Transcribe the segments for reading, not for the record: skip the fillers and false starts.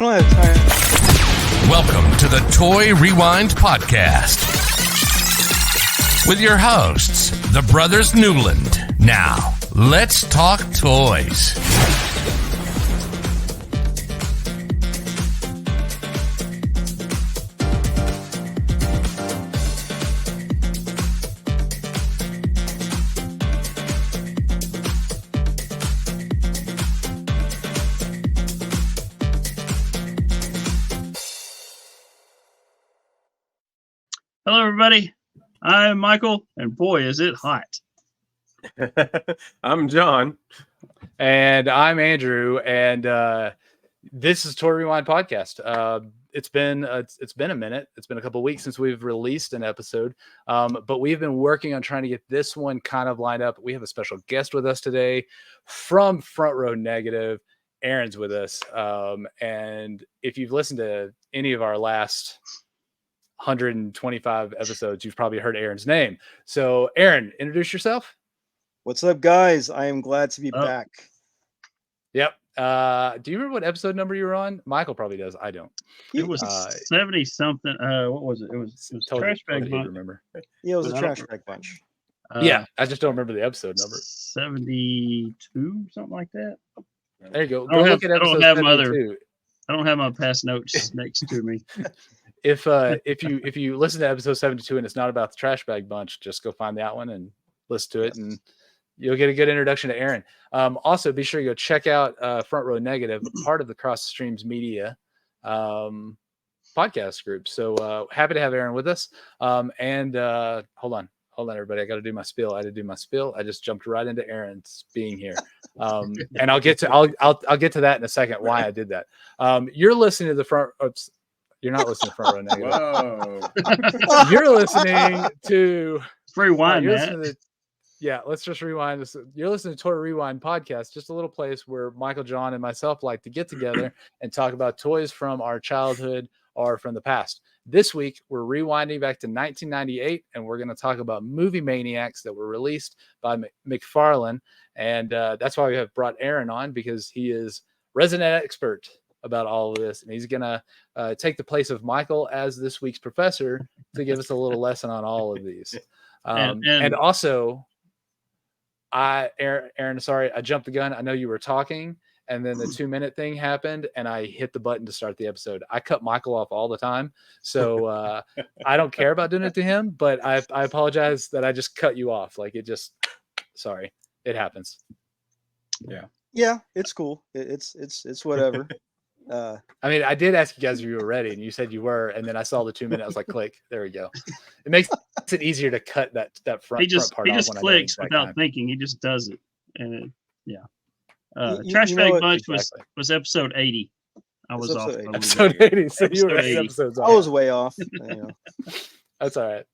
don't have time. Welcome to the Toy Rewind Podcast with your hosts, the Brothers Newland. Now, let's talk toys. Hello, everybody. I'm Michael, and boy, is it hot. I'm John. And I'm Andrew, and this is Toy Rewind Podcast. It's been a minute. It's been a couple of weeks since we've released an episode, but we've been working on trying to get this one kind of lined up. We have a special guest with us today from Front Row Negative. Aaron's with us, and if you've listened to any of our last 125 episodes, you've probably heard Aaron's name. So, Aaron, introduce yourself. What's up, guys? I am glad to be back. Yep. Do you remember what episode number you were on? Michael probably does. I don't. It was 70 something. What was it? It was Trash Bag Bunch. Remember? Yeah, it was a Trash Bag Bunch. Yeah, I just don't remember the episode number. 72, something like that. There you go. I don't have, look at episode 72. I don't have my past notes next to me. If you listen to episode 72 and it's not about the Trash Bag Bunch, just go find that one and listen to it, and you'll get a good introduction to Aaron. Also, be sure you go check out Front Row Negative, part of the Cross the Streams Media podcast group. So happy to have Aaron with us. And hold on, everybody. I got to do my spiel. I just jumped right into Aaron's being here, and I'll get to that in a second. Why I did that. You're listening to the front. Oops, you're not listening to Front Row Negative. Whoa. You're listening to Rewind, let's just rewind this. You're listening to Toy Rewind Podcast, just a little place where Michael, John, and myself like to get together and talk about toys from our childhood or from the past. This week, we're rewinding back to 1998, and we're going to talk about Movie Maniacs that were released by McFarlane. And that's why we have brought Aaron on, because he is resident expert about all of this, and he's gonna take the place of Michael as this week's professor to give us a little lesson on all of these. And also, Aaron, sorry, I jumped the gun. I know you were talking, and then the 2-minute thing happened, and I hit the button to start the episode. I cut Michael off all the time, so I don't care about doing it to him, but I apologize that I just cut you off. Like, sorry, it happens. Yeah, it's cool. It's whatever. I mean, I did ask you guys if you were ready, and you said you were, and then I saw the 2 minutes. I was like, click, there we go. It makes it easier to cut that front part off. He just clicks without thinking. He just does it, and Trash Bag Bunch was episode 80. I was off. Episode 80. So you were 80 episodes off. I was way off. That's all right.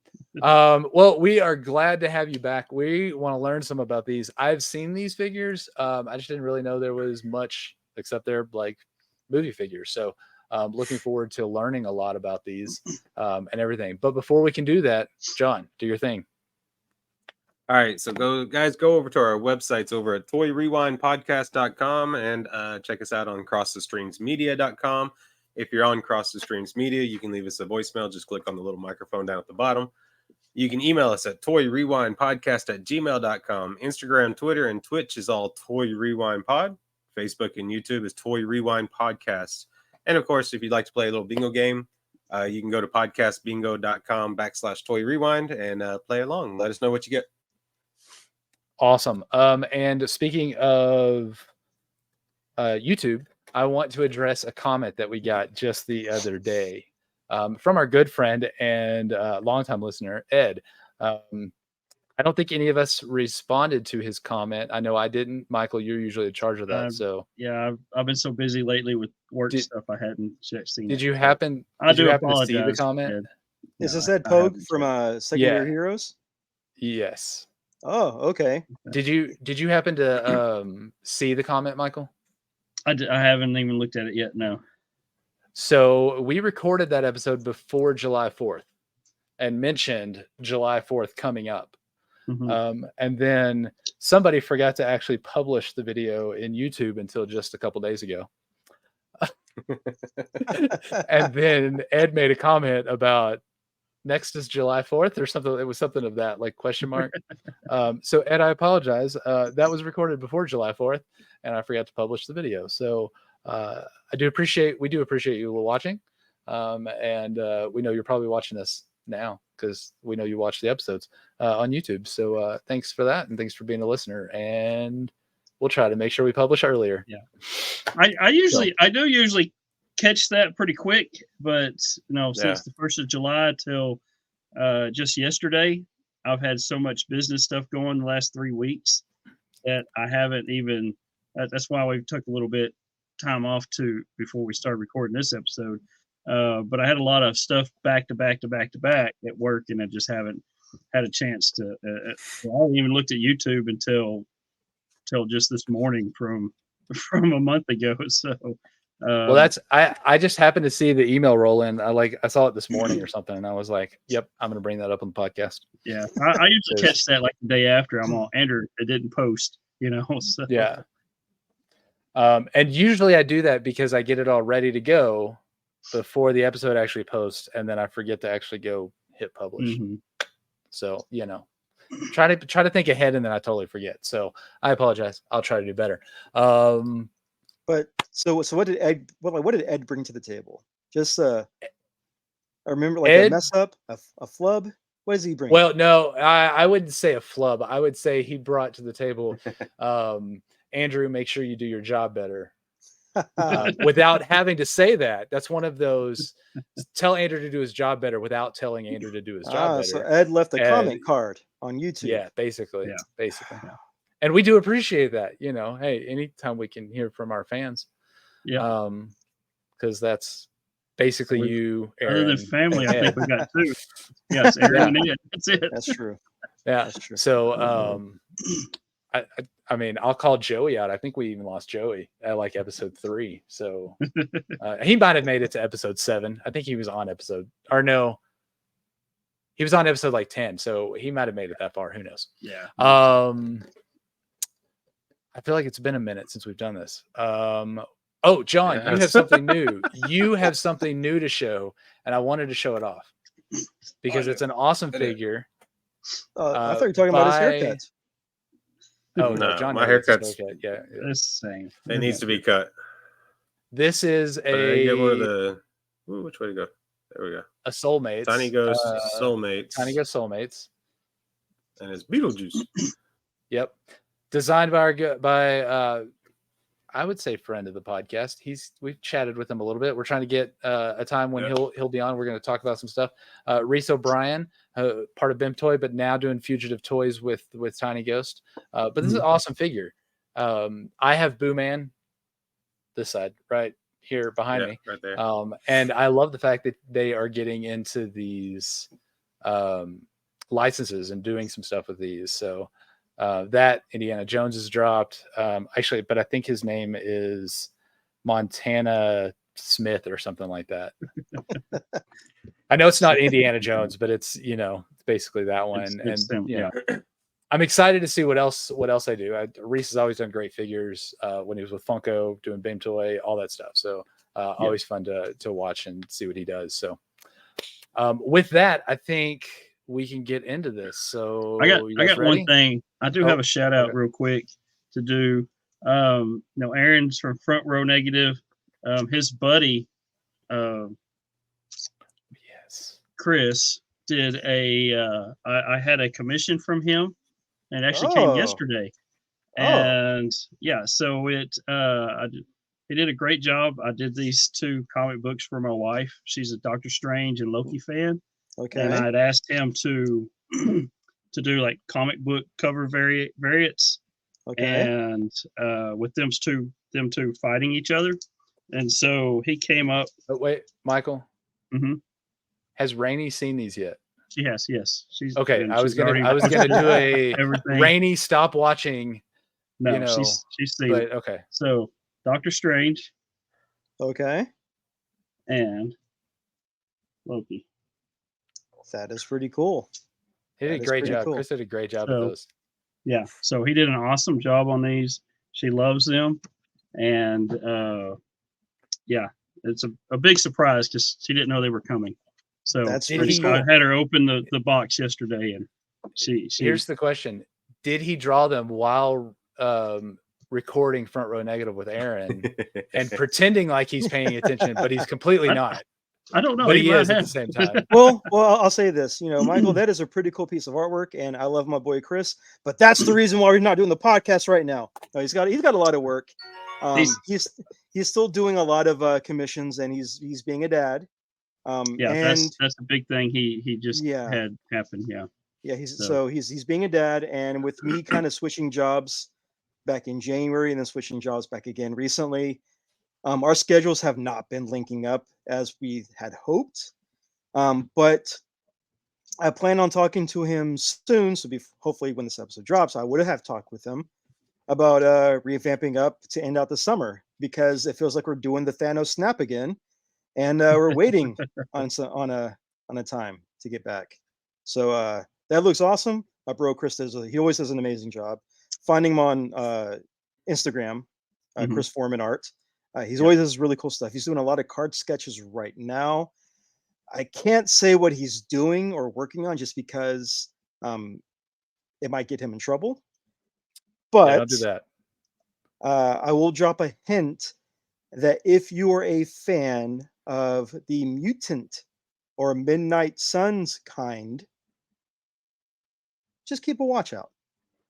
Well, we are glad to have you back. We want to learn some about these. I've seen these figures. I just didn't really know there was much except they're like movie figures. So looking forward to learning a lot about these and everything. But before we can do that, John, do your thing. All right, so go over to our websites over at toyrewindpodcast.com and check us out on crossthestreamsmedia.com. If you're on Cross the Streams Media, you can leave us a voicemail. Just click on the little microphone down at the bottom. You can email us at toyrewindpodcast@gmail.com. Instagram, Twitter, and Twitch is all Toy Rewind Pod. Facebook and YouTube is Toy Rewind Podcast. And of course, if you'd like to play a little bingo game, you can go to podcastbingo.com/Toy Rewind and play along. Let us know what you get. Awesome. And speaking of YouTube, I want to address a comment that we got just the other day from our good friend and longtime listener, Ed. I don't think any of us responded to his comment. I know I didn't. Michael, you're usually in charge of that. So yeah, I've been so busy lately with work stuff. I hadn't seen. Did you happen? I do happen apologize. to see the comment? Is this Ed Pogue from Secondary Heroes? Yes. Oh, okay. Did you happen to see the comment, Michael? I haven't even looked at it yet. No. So we recorded that episode before July 4th and mentioned July 4th coming up. Mm-hmm. And then somebody forgot to actually publish the video in YouTube until just a couple days ago. And then Ed made a comment about next is July 4th or something. It was something of that, like question mark. So Ed, I apologize. That was recorded before July 4th, and I forgot to publish the video. So we do appreciate you watching. And we know you're probably watching this now because we know you watch the episodes on YouTube. So thanks for that, and thanks for being a listener. And we'll try to make sure we publish earlier. Yeah, I do usually catch that pretty quick, but since the 1st of July till just yesterday, I've had so much business stuff going the last 3 weeks that I haven't even. That's why we took a little bit time off before we started recording this episode. But I had a lot of stuff back to back at work, and I just haven't had a chance to. I haven't even looked at YouTube until just this morning from a month ago. So, well, I just happened to see the email roll in. I saw it this morning or something, and I was like, "Yep, I'm going to bring that up on the podcast." Yeah, I usually catch that like the day after I'm on. Andrew, it didn't post, So. Yeah. And usually I do that because I get it all ready to go before the episode actually posts, and then I forget to actually go hit publish. Mm-hmm. So, try to think ahead, and then I totally forget. So I apologize. I'll try to do better. But so what did Ed bring to the table? Just I remember a mess up, a flub. What does he bring? Well, no, I wouldn't say a flub. I would say he brought to the table, Andrew, make sure you do your job better. Without having to say that. That's one of those, tell Andrew to do his job better without telling Andrew to do his job better. So Ed left a comment card on YouTube. Yeah, basically. And we do appreciate that. Hey, anytime we can hear from our fans. Yeah. Because that's basically you, Aaron. Other than family, I think we got two. Yes, Aaron and Ed. That's it. That's true. Yeah. That's true. So I mean, I'll call Joey out. I think we even lost Joey at like episode 3. So he might have made it to episode 7. I think he was on he was on episode like 10. So he might have made it that far. Who knows? Yeah. I feel like it's been a minute since we've done this. Oh, John, you have something new. You have something new to show, and I wanted to show it off because it's an awesome figure. I thought you were talking about his haircut. Oh no, John, my haircut's it's the same. It needs to be cut. This is get one of the. Ooh, which way to go? There we go. A Soulmates. Tiny Ghost Soulmates. Tiny Ghost Soulmates. And it's Beetlejuice. Yep. Designed by I would say friend of the podcast. We've chatted with him a little bit. We're trying to get a time when he'll be on. We're going to talk about some stuff. Reese O'Brien, part of BIM Toy, but now doing Fugitive Toys with Tiny Ghost. But this is an awesome figure. I have Boo Man this side right here behind me, right there. And I love the fact that they are getting into these licenses and doing some stuff with these. So that Indiana Jones is dropped. Actually, but I think his name is Montana Smith or something like that. I know it's not Indiana Jones, but it's basically that one. I'm excited to see what else I do. Reese has always done great figures when he was with Funko, doing BIM Toy, all that stuff. So always fun to watch and see what he does. So with that, I think we can get into this. So I got one thing. I do have a shout out real quick to do. Aaron's from Front Row Negative. His buddy, Chris, did I had a commission from him, and it actually came yesterday. And so he did a great job. I did these 2 comic books for my wife. She's a Doctor Strange and Loki fan. Okay. And I'd asked him to do like comic book cover variants. Okay. And with them two fighting each other. And so he came up. But wait, Michael. Mm-hmm. Has Rainey seen these yet? She has, yes. She's okay. I was gonna do a Rainey stop watching. No, she's seen it. Okay. So Doctor Strange. Okay. And Loki. That is pretty cool. He did a great job. Cool. Chris did a great job with those. Yeah. So he did an awesome job on these. She loves them. And it's a big surprise because she didn't know they were coming. So That's pretty cool. I had her open the box yesterday, and she Here's the question: did he draw them while recording Front Row Negative with Aaron and pretending like he's paying attention, but he's completely not? I don't know, but he is have. at the same time. Well, I'll say this, Michael, that is a pretty cool piece of artwork, and I love my boy Chris, but that's the reason why we're not doing the podcast right now. No, he's got a lot of work. He's still doing a lot of commissions, and he's being a dad. That's a big thing he just had happen. He's being a dad, and with me kind of switching jobs back in January and then switching jobs back again recently, our schedules have not been linking up as we had hoped. But I plan on talking to him soon. So hopefully when this episode drops, I would have talked with him about revamping up to end out the summer, because it feels like we're doing the Thanos snap again, and we're waiting on a time to get back. So that looks awesome. My bro Chris he always does an amazing job. Finding him on Instagram, Chris Foreman Art. He's always does really cool stuff. He's doing a lot of card sketches right now. I can't say what he's doing or working on just because it might get him in trouble. But I'll do that. I will drop a hint that if you are a fan of the mutant or Midnight Suns kind, just keep a watch out.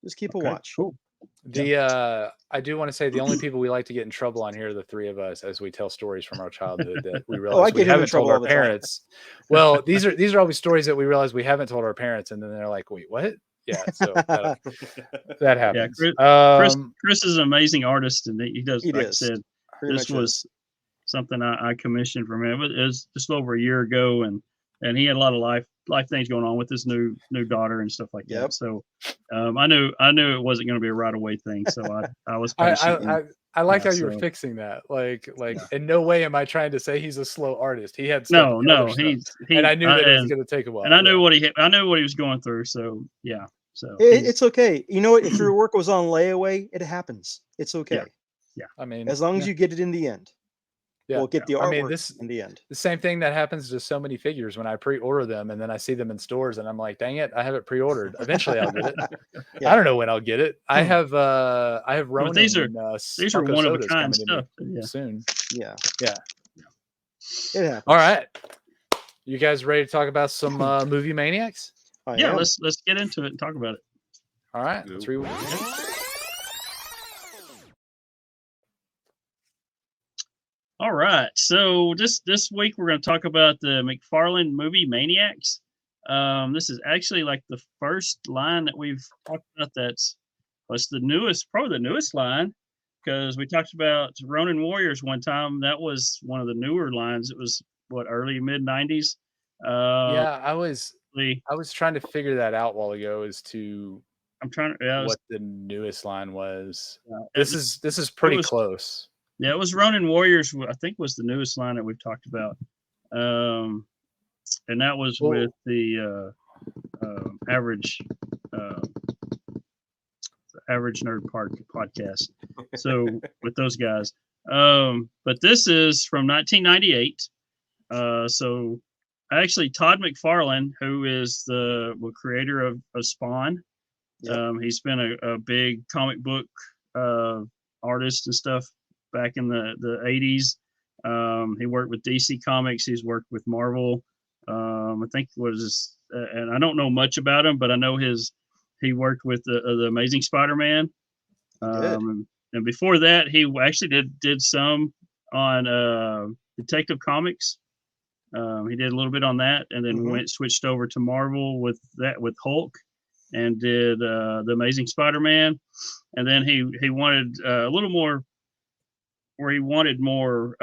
Just keep a watch. Cool. I do want to say the only people we like to get in trouble on here are the three of us as we tell stories from our childhood that we realize we haven't told our parents. Well, these are always stories that we realize we haven't told our parents, and then they're like, "Wait, what?" Yeah, so that happens. Yeah, Chris is an amazing artist, and he does. I said, this was something I commissioned from him. It was just over a year ago, and he had a lot of life things going on with his new daughter and stuff like that. So I knew it wasn't going to be a right away thing. So I was patient. I like how you're fixing that. Like in no way am I trying to say he's a slow artist. He had no, and I knew that it was going to take a while. And I knew what he was going through. So yeah. So it's okay. You know what? If your work was on layaway, it happens. It's okay. Yeah. I mean, as long as you get it in the end. Yeah. We'll get the artwork in the end. The same thing that happens to so many figures when I pre-order them and then I see them in stores and I'm like, dang it, I have it pre-ordered. Eventually I'll get it. I don't know when I'll get it. I have Ronin. These are one of a kind stuff. Soon. Yeah. It happens. All right. You guys ready to talk about some movie maniacs? Let's get into it and talk about it. All right. Let's rewind. All right, so this week we're going to talk about the McFarlane Movie Maniacs. This is actually like the first line that we've talked about. That's the newest, probably the newest line, because we talked about Ronin Warriors one time. That was one of the newer lines. It was early mid 90s. I was trying to figure that out a while ago as to what the newest line was. This is pretty close. Yeah, it was Ronin Warriors, I think, was the newest line that we've talked about. And that was with the average nerd podcast. So with those guys. But this is from 1998. So actually Todd McFarlane, who is the creator of Spawn. He's been a big comic book artist and stuff back in the 80s. He worked with DC Comics. He's worked with Marvel. I think and I don't know much about him, but I know he worked with the Amazing Spider-Man. And before that, he actually did some on Detective Comics. He did a little bit on that, and then switched over to Marvel with Hulk, and did the Amazing Spider-Man. And then he wanted a little more, where he wanted more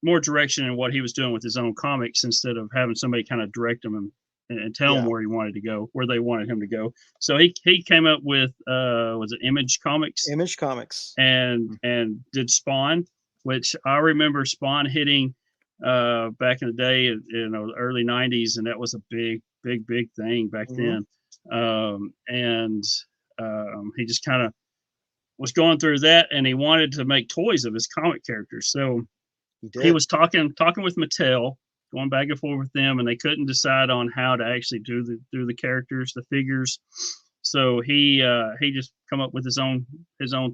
more direction in what he was doing with his own comics, instead of having somebody kind of direct him and tell him where he wanted to go, where they wanted him to go. So he came up with was it Image Comics? Image Comics. And did Spawn, which I remember Spawn hitting back in the day, the early 90s, and that was a big thing back then. He just kind of was going through that, and he wanted to make toys of his comic characters. So He he was talking with Mattel, going back and forth with them, and they couldn't decide on how to actually do the characters, the figures. So he just come up with his own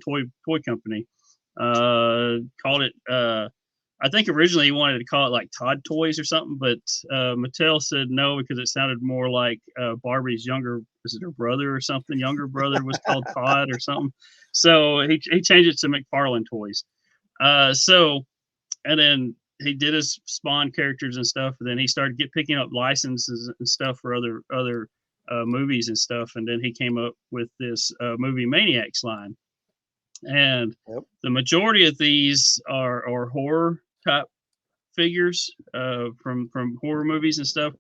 toy company. Called it. I think originally he wanted to call it like Todd Toys or something, but Mattel said no because it sounded more like Barbie's younger, is it her brother or something? Younger brother was called Todd or something. So he changed it to McFarlane Toys. And then he did his Spawn characters and stuff. And then he started picking up licenses and stuff for other movies and stuff. And then he came up with this Movie Maniacs line. And the majority of these are horror type figures from horror movies and stuff.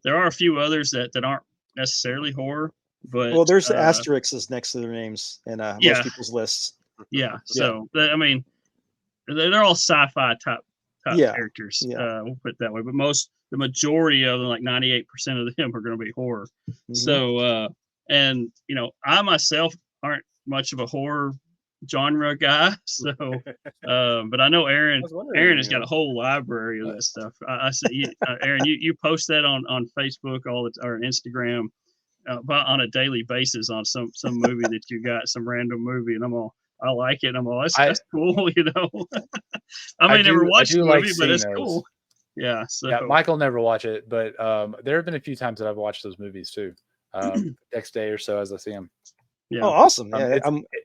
There are a few others that aren't necessarily horror, but there's asterisks next to their names in most people's lists. Yeah, so I mean, they're all sci-fi type characters. We'll put it that way. But the majority of them, like 98% of them, are going to be horror. Mm-hmm. So, and you know, I myself aren't much of a horror genre guy, so but I know Aaron has got a whole library of that stuff. I see Aaron, you post that on Facebook or Instagram on a daily basis on some movie that you got, some random movie, and I like it. That's cool, you know. I never watched the movie, but it's cool. Yeah. So yeah, Michael never watch it, but there have been a few times that I've watched those movies too. Next day or so as I see them. Yeah. Oh, awesome! Yeah,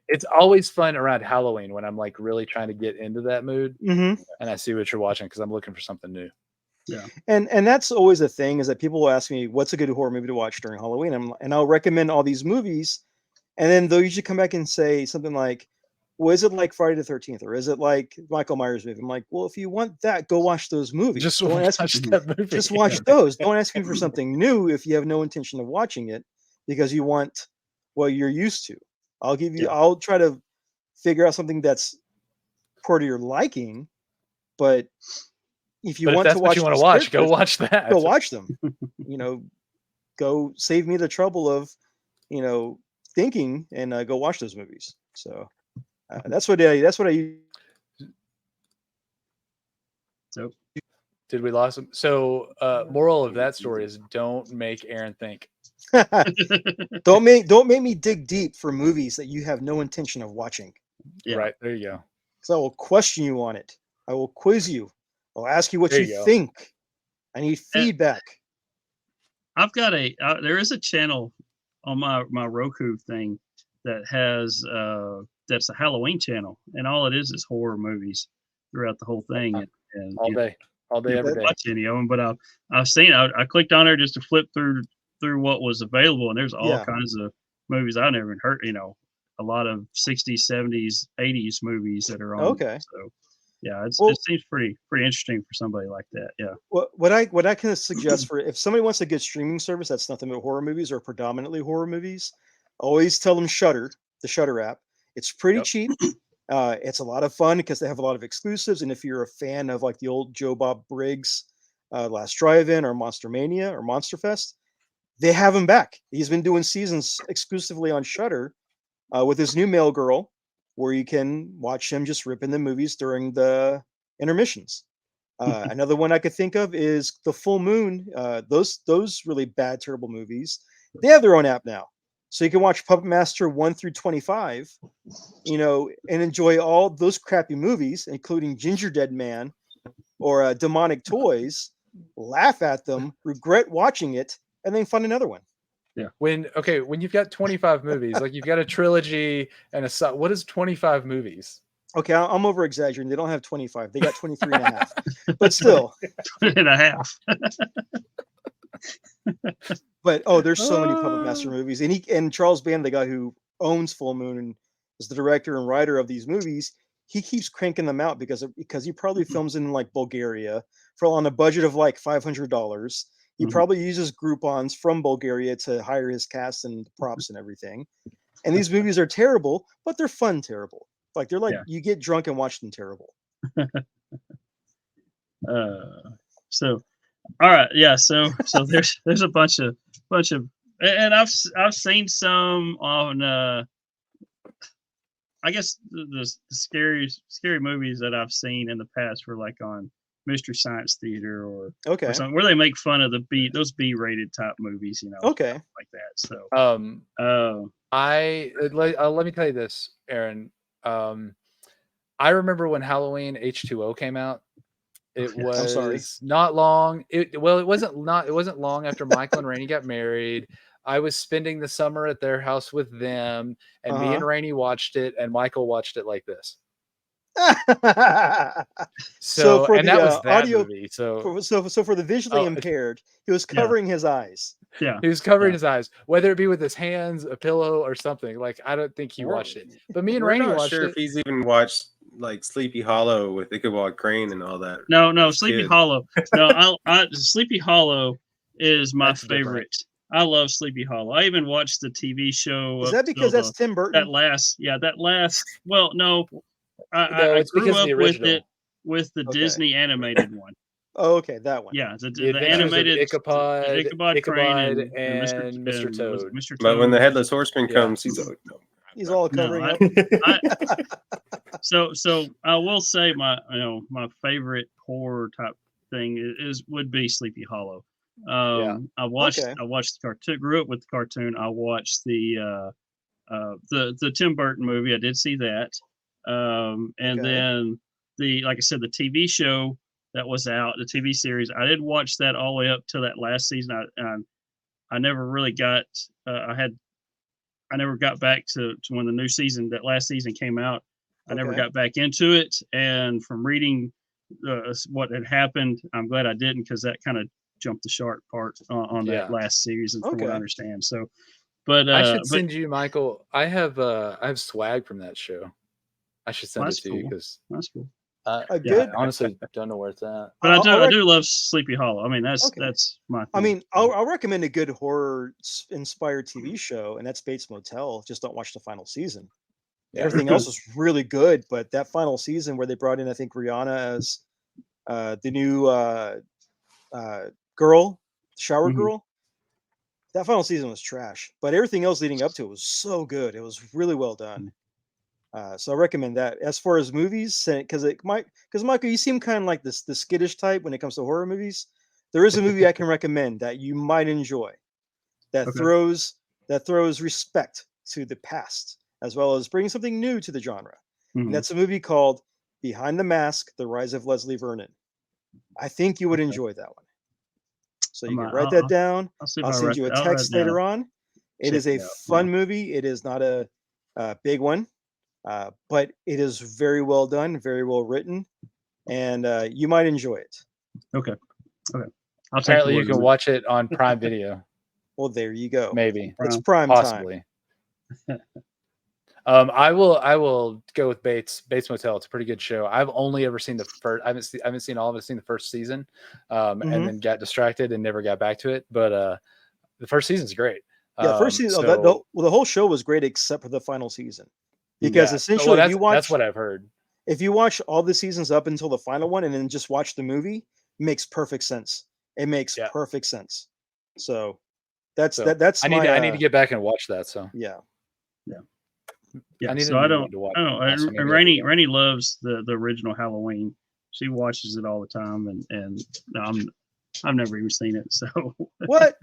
it's always fun around Halloween when I'm like really trying to get into that mood, and I see what you're watching because I'm looking for something new. Yeah, and that's always a thing, is that people will ask me what's a good horror movie to watch during Halloween, and I'll recommend all these movies, and then they'll usually come back and say something like, "Well, is it like Friday the 13th, or is it like Michael Myers movie?" I'm like, "Well, if you want that, go watch those movies. Just watch that movie. Just watch those. Don't ask me for something new if you have no intention of watching it because you want what you're used to. I'll try to figure out something that's part of your liking, but if you want to watch, go watch that. Go watch them. You know, go save me the trouble of, you know, thinking and go watch those movies. So that's what I. So did we lose him? So moral of that story is don't make Aaron think. Don't make me dig deep for movies that you have no intention of watching. Yeah. Right, there you go. So I will question you on it. I will quiz you. I'll ask you what you think. I need feedback. I've got there is a channel on my Roku thing that has that's a Halloween channel, and all it is horror movies throughout the whole thing. And all day, every day. Watch any of them, but I've seen. I clicked on there just to flip through what was available, and there's all kinds of movies I never even heard. You know, a lot of 60s, 70s, 80s movies that are on. Okay. So yeah, it seems pretty interesting for somebody like that. Yeah. What I can suggest for if somebody wants a good streaming service that's nothing but horror movies or predominantly horror movies, always tell them Shudder, the Shudder app. It's pretty cheap. It's a lot of fun because they have a lot of exclusives. And if you're a fan of like the old Joe Bob Briggs Last Drive-In or Monster Mania or Monster Fest, they have him back. He's been doing seasons exclusively on Shudder with his new Mail Girl, where you can watch him just ripping the movies during the intermissions. Another one I could think of is The Full Moon. Those really bad, terrible movies. They have their own app now. So you can watch Puppet Master 1 through 25, you know, and enjoy all those crappy movies, including Ginger Dead Man or Demonic Toys, laugh at them, regret watching it, and then find another one. Yeah. When you've got 25 movies, like you've got a trilogy and what is 25 movies? Okay, I'm over exaggerating. They don't have 25. They got 23 and a half. But still. 20 and a half. But there's so many Puppet Master movies. And Charles Band, the guy who owns Full Moon and is the director and writer of these movies, he keeps cranking them out because he probably films in like Bulgaria on a budget of like $500. He probably uses Groupons from Bulgaria to hire his cast and props and everything. And these movies are terrible, but they're fun terrible. Like they're like you get drunk and watch them terrible. So all right, yeah. So there's a bunch of, and I've seen some on I guess the scary movies that I've seen in the past were like on Mystery Science Theater or something where they make fun of those B-rated type movies, Okay, like that. So, let me tell you this, Aaron. I remember when Halloween H2O came out. It was not long. It wasn't long after Michael and Rainey got married. I was spending the summer at their house with them, and me and Rainey watched it, and Michael watched it like this. So for and the that was that audio, movie. So for the visually impaired, he was covering his eyes. Yeah, he was covering his eyes, whether it be with his hands, a pillow, or something. Like I don't think he watched it, but me and Rainey watched it. If he's even watched like Sleepy Hollow with Ichabod Crane and all that. No, Sleepy Hollow. No, Sleepy Hollow is my favorite. I love Sleepy Hollow. I even watched the TV show. Is that because that's Tim Burton? That last. Well, no, I grew up with the Disney animated one. Oh, okay, that one. Yeah, the animated Ichabod Crane and Mr. Toad. But when the headless horseman comes, he's like, no. He's all covering up. So I will say my favorite horror type thing would be Sleepy Hollow. I watched the cartoon. Grew up with the cartoon. I watched the Tim Burton movie. I did see that. And then like I said, the TV show that was out, the TV series. I did watch that all the way up to that last season. I never really got. I never got back to when the new season, that last season came out. I never got back into it. And from reading what had happened, I'm glad I didn't, because that kind of jumped the shark part on that last season, from what I understand. So, but I should send you, Michael. I have swag from that show. I should send it to you because that's cool. Good. Honestly, don't know where it's at. But I do love Sleepy Hollow. I mean, that's my thing. I mean, I'll recommend a good horror inspired TV show, and that's Bates Motel. Just don't watch the final season. Yeah. Everything else is really good, but that final season where they brought in, I think, Rihanna as the new girl, shower girl. That final season was trash, but everything else leading up to it was so good. It was really well done. So I recommend that. As far as movies, because Michael, you seem kind of like the skittish type when it comes to horror movies. There is a movie I can recommend that you might enjoy that throws respect to the past as well as bringing something new to the genre. And that's a movie called Behind the Mask: The Rise of Leslie Vernon. I think you would enjoy that one. So you can write that down. I'll send you a text later on. It is a fun movie. It is not a big one. But it is very well done, very well written, and you might enjoy it. Okay. Apparently, you can watch it on Prime Video. Well, there you go. Maybe it's Prime possibly. Time. I will go with Bates Motel. It's a pretty good show. I've only ever seen the first. I haven't seen all of it. Seen the first season, and then got distracted and never got back to it. But the first season's great. Yeah, the first season. The whole show was great except for the final season. Because essentially, if you watch, that's what I've heard. If you watch all the seasons up until the final one and then just watch the movie, it makes perfect sense. It makes perfect sense. So that's. I need to get back and watch that. So yeah. I don't know. Rainey loves the original Halloween. She watches it all the time, and I've never even seen it. So what?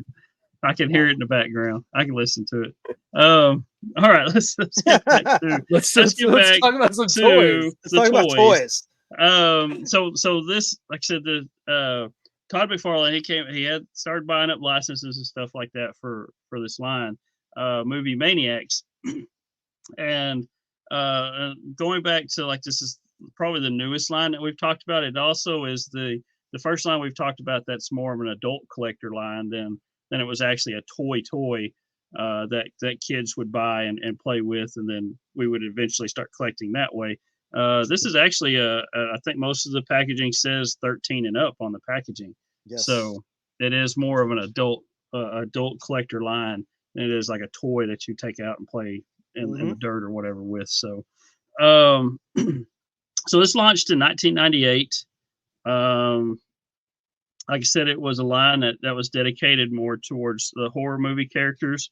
I can hear it in the background. I can listen to it. All right, let's get back to let's talk about some toys. Let's talk about toys. So this, like I said, the Todd McFarlane, he had started buying up licenses and stuff like that for this line, Movie Maniacs, and going back to, like, this is probably the newest line that we've talked about. It also is the first line we've talked about that's more of an adult collector line than it was actually a toy that kids would buy and play with, and then we would eventually start collecting that way. This is actually I think most of the packaging says 13 and up on the packaging. Yes. So it is more of an adult collector line than it is like a toy that you take out and play in the dirt or whatever with. So so this launched in 1998. Like I said, it was a line that was dedicated more towards the horror movie characters.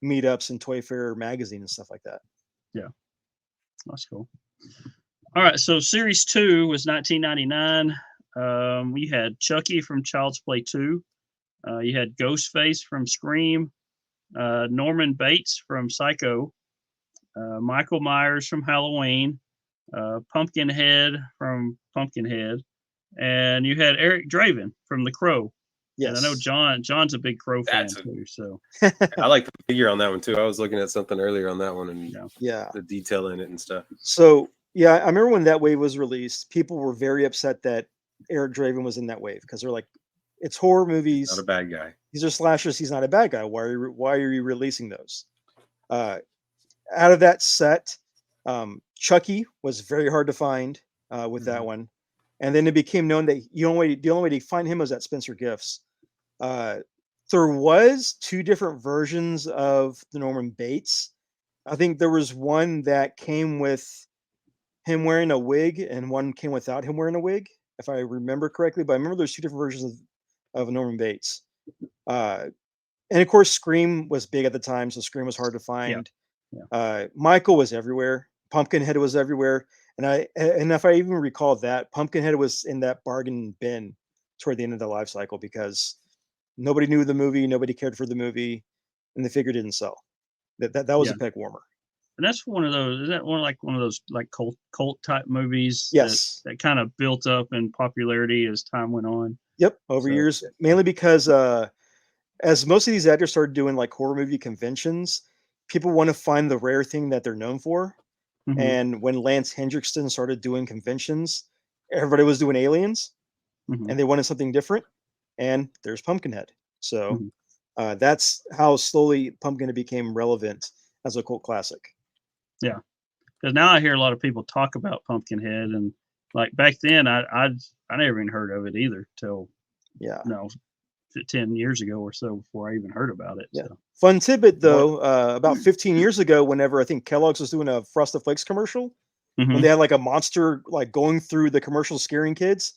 meetups and Toy Fair magazine and stuff like that. Yeah, that's cool. All right, so series 2 was 1999. We had Chucky from Child's Play 2. You had Ghostface from Scream, Norman Bates from Psycho, Michael Myers from Halloween, Pumpkinhead from Pumpkinhead, and you had Eric Draven from The Crow. Yes. And I know John's a big Crow fan too. So I like the figure on that one too. I was looking at something earlier on that one and the detail in it and stuff. So yeah, I remember when that wave was released, people were very upset that Eric Draven was in that wave because they're like, it's horror movies. Not a bad guy. These are slashers. He's not a bad guy. Why are you releasing those? Out of that set, Chucky was very hard to find with that one, and then it became known that the only way to find him was at Spencer Gifts. There was 2 different versions of the Norman Bates. I think there was one that came with him wearing a wig, and one came without him wearing a wig, if I remember correctly. But I remember there's 2 different versions of Norman Bates. And of course, Scream was big at the time, so Scream was hard to find. Michael was everywhere. Pumpkinhead was everywhere, and if I even recall that, Pumpkinhead was in that bargain bin toward the end of the life cycle because nobody knew the movie, nobody cared for the movie, and the figure didn't sell. That was a peg warmer. And that's one of those. Is that one of those like cult type movies? Yes, that kind of built up in popularity as time went on. Yep, over years, mainly because as most of these actors started doing like horror movie conventions, people want to find the rare thing that they're known for. Mm-hmm. And when Lance Hendrickson started doing conventions, everybody was doing aliens, and they wanted something different. And there's Pumpkinhead. So that's how slowly Pumpkinhead became relevant as a cult classic. Yeah, because now I hear a lot of people talk about Pumpkinhead, and like back then, I never even heard of it either till 10 years ago or so before I even heard about it. Yeah. So. Fun tidbit though, about 15 years ago, whenever I think Kellogg's was doing a Frosted Flakes commercial, when they had like a monster like going through the commercial scaring kids,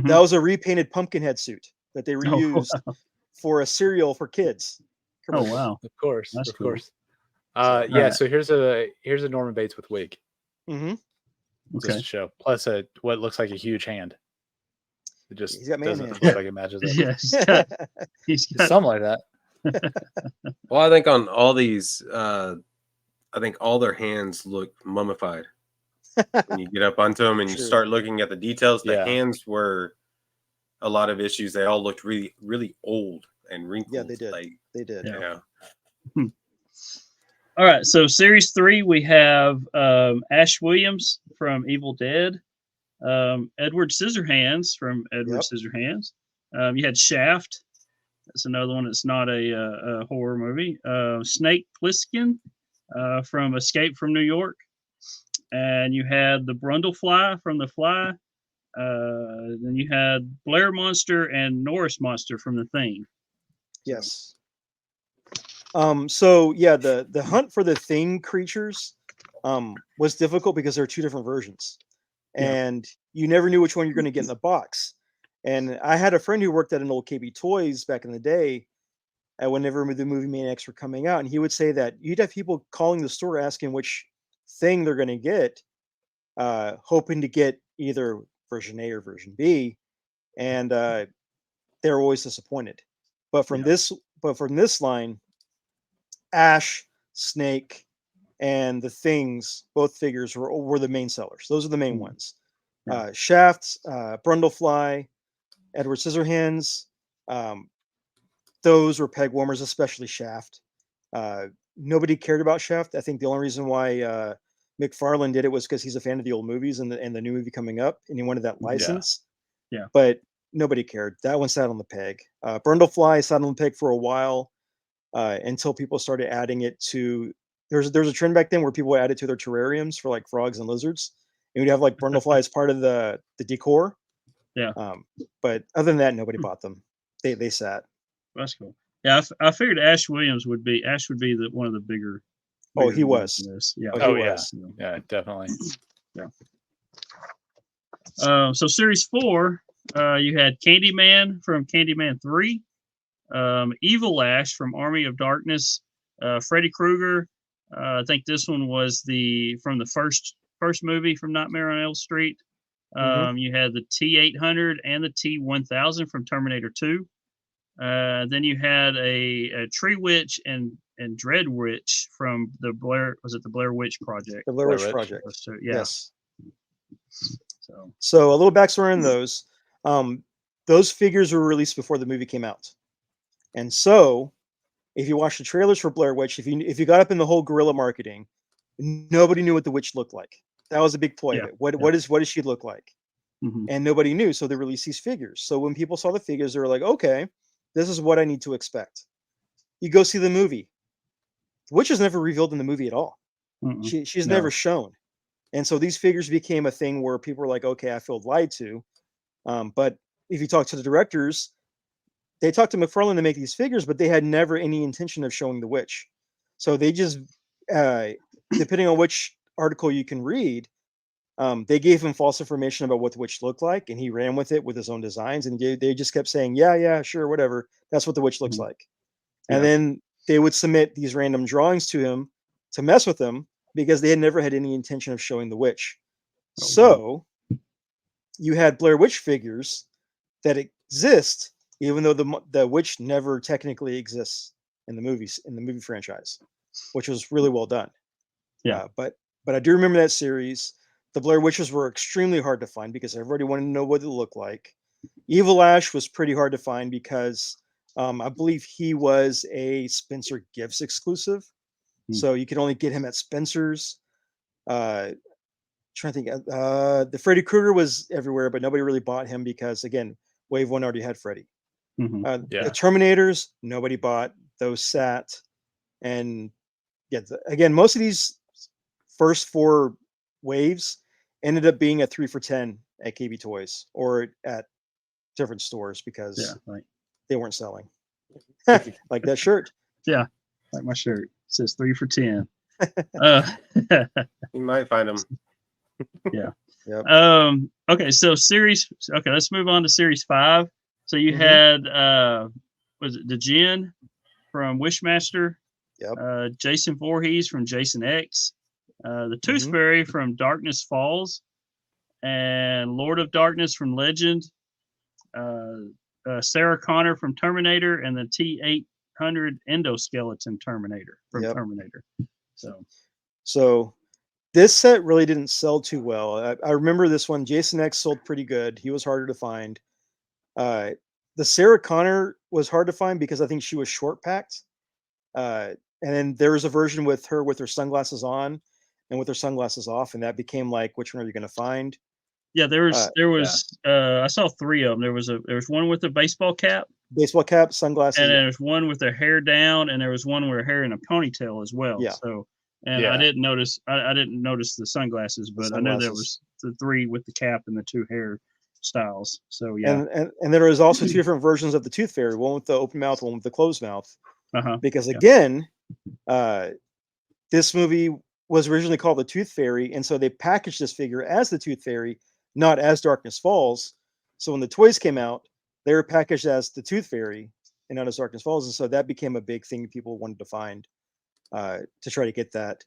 that was a repainted Pumpkinhead suit that they reused for a cereal for kids. Oh wow! Of course, that's of cool. course. So here's a Norman Bates with wig. Okay. Just to show. Plus what looks like a huge hand. It just He's got doesn't hand. look like it matches up. Yes. He's got something like that. Well, I think on all these, I think all their hands look mummified. When you get up onto them and you start looking at the details, the hands were a lot of issues. They all looked really, really old and wrinkled. Yeah, they did. They did. Yeah. All right. So series 3, we have Ash Williams from Evil Dead, Edward Scissorhands from Edward Scissorhands. You had Shaft. That's another one that's not a horror movie. Snake Plissken from Escape from New York. And you had the Brundlefly from The Fly. Then you had Blair Monster and Norris Monster from The Thing. Yes. So yeah, the hunt for the Thing creatures was difficult because there are 2 different versions, and you never knew which one you're going to get in the box. And I had a friend who worked at an old KB Toys back in the day, whenever the Movie Maniacs were coming out, and he would say that you'd have people calling the store asking which thing they're going to get, hoping to get either version A or version B, and they're always disappointed. But from this line, Ash, Snake, and the Things, both figures were the main sellers. Those are the main ones. Shaft, Brundlefly, Edward Scissorhands, those were peg warmers, especially Shaft. Nobody cared about Shaft. I think the only reason why McFarlane did it was because he's a fan of the old movies and the new movie coming up, and he wanted that license. Yeah. But nobody cared. That one sat on the peg. Brundlefly sat on the peg for a while until people started adding it to. There's a trend back then where people would add it to their terrariums for like frogs and lizards, and we'd have like Brundlefly as part of the decor. Yeah. But other than that, nobody bought them. They sat. That's cool. Yeah, I figured Ash Williams would be one of the bigger. Oh, he was. Yeah. Oh, he was. Yeah, definitely. Yeah. So series 4, you had Candyman from Candyman 3, Evil Ash from Army of Darkness, Freddy Krueger. I think this one was from the first movie from Nightmare on Elm Street. You had the T-800 and the T-1000 from Terminator 2. Then you had a Tree Witch and Dread Witch from the Blair Witch Project? The Blair Witch Project. Yeah. Yes. So a little backstory on those. Those figures were released before the movie came out, and so if you watch the trailers for Blair Witch, if you got up in the whole guerrilla marketing, nobody knew what the witch looked like. That was a big ploy of it. What does she look like? And nobody knew, so they released these figures. So when people saw the figures, they were like, okay, this is what I need to expect. You go see the movie. The witch is never revealed in the movie at all. She's never shown. And so these figures became a thing where people were like, okay, I feel lied to. But if you talk to the directors, they talked to McFarlane to make these figures, but they had never any intention of showing the witch. So they just, depending on which article you can read, they gave him false information about what the witch looked like, and he ran with it with his own designs. And they just kept saying, yeah, sure, whatever. That's what the witch looks like. And then they would submit these random drawings to him to mess with him because they had never had any intention of showing the witch. So you had Blair Witch figures that exist, even though the witch never technically exists in the movie franchise, which was really well done. But I do remember that series. The Blair Witches were extremely hard to find because everybody wanted to know what it looked like. Evil Ash was pretty hard to find because I believe he was a Spencer Gifts exclusive, so you could only get him at Spencer's. Trying to think, the Freddy Krueger was everywhere, but nobody really bought him because, again, Wave 1 already had Freddy. The Terminators, nobody bought. Those sat. And again, most of these first 4 waves ended up being a 3 for $10 at KB Toys or at different stores because they weren't selling. Like that shirt. Yeah, like my shirt. It says 3 for $10. You might find them. Okay, so let's move on to series 5. So you had was it the Djinn from Wishmaster? Jason Voorhees from Jason X, the Tooth Fairy from Darkness Falls, and Lord of Darkness from Legend, Sarah Connor from Terminator, and the T-800 Endoskeleton Terminator from Terminator. So this set really didn't sell too well. I remember this one. Jason X sold pretty good. He was harder to find. The Sarah Connor was hard to find because I think she was short packed. And then there was a version with her sunglasses on and with her sunglasses off, and that became like, which one are you going to find? Yeah, there was. I saw 3 of them. There was one with a baseball cap, sunglasses, and then there's one with their hair down, and there was one with her hair in a ponytail as well. So, and I didn't notice. I didn't notice the sunglasses, but I know there was the 3 with the cap and the 2 hair styles. So and there was also 2 different versions of the Tooth Fairy, one with the open mouth, one with the closed mouth. Because again, this movie was originally called the Tooth Fairy, and so they packaged this figure as the Tooth Fairy, not as Darkness Falls. So when the toys came out, they were packaged as the Tooth Fairy and not as Darkness Falls, and so that became a big thing people wanted to find to try to get that.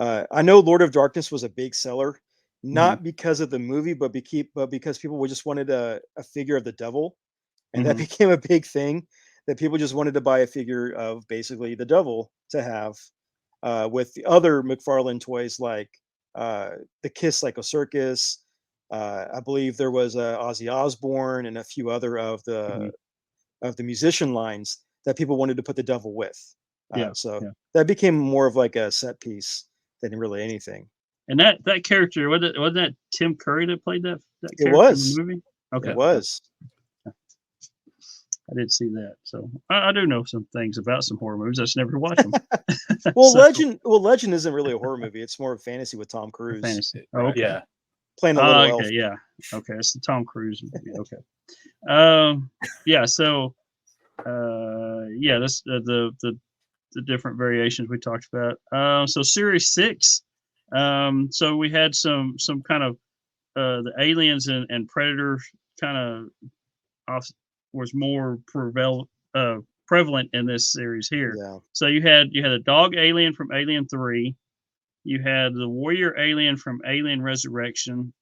I know Lord of Darkness was a big seller, not because of the movie, but because people just wanted a figure of the devil, and that became a big thing. That people just wanted to buy a figure of basically the devil to have with the other McFarlane toys like the Kiss Psycho Circus. I believe there was Ozzy Osbourne and a few other of the musician lines that people wanted to put the devil with. That became more of like a set piece than really anything. And that character, wasn't that Tim Curry that played that character in the movie? Okay. It was. I did see that, so I do know some things about some horror movies. I just never watched them. Legend isn't really a horror movie. It's more of fantasy with Tom Cruise. Fantasy. Oh, okay. Yeah. Playing a little elf. Yeah. Okay, it's the Tom Cruise movie. Okay. Yeah. So, that's the different variations we talked about. So series 6. So we had some kind of the aliens and predators kind of was more prevalent in this series here. Yeah. So you had a dog alien from Alien 3. You had the warrior alien from Alien Resurrection.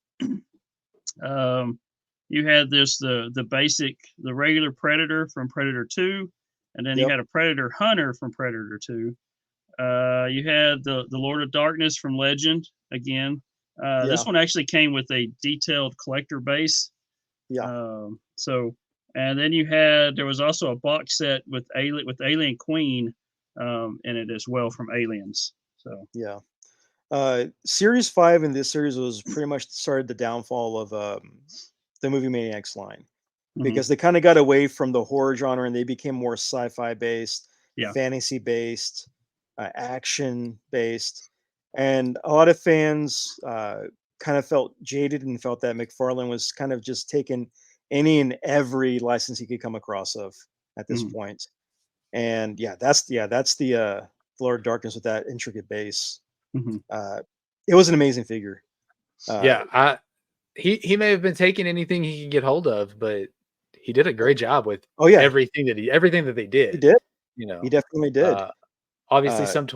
You had the regular predator from Predator 2, and then you had a predator hunter from Predator 2. You had the Lord of Darkness from Legend again. This one actually came with a detailed collector base. Yeah. And then there was also a box set with Alien Queen in it as well from Aliens. So yeah. Series 5 in this series was pretty much started the downfall of the Movie Maniacs line, because they kind of got away from the horror genre and they became more sci-fi based, fantasy based, action based, and a lot of fans kind of felt jaded and felt that McFarlane was kind of just taking any and every license he could come across of at this point. And that's the Lord of Darkness with that intricate base. It was an amazing figure. He may have been taking anything he could get hold of, but he did a great job with everything that they did. He did. You know, he definitely did. Obviously, some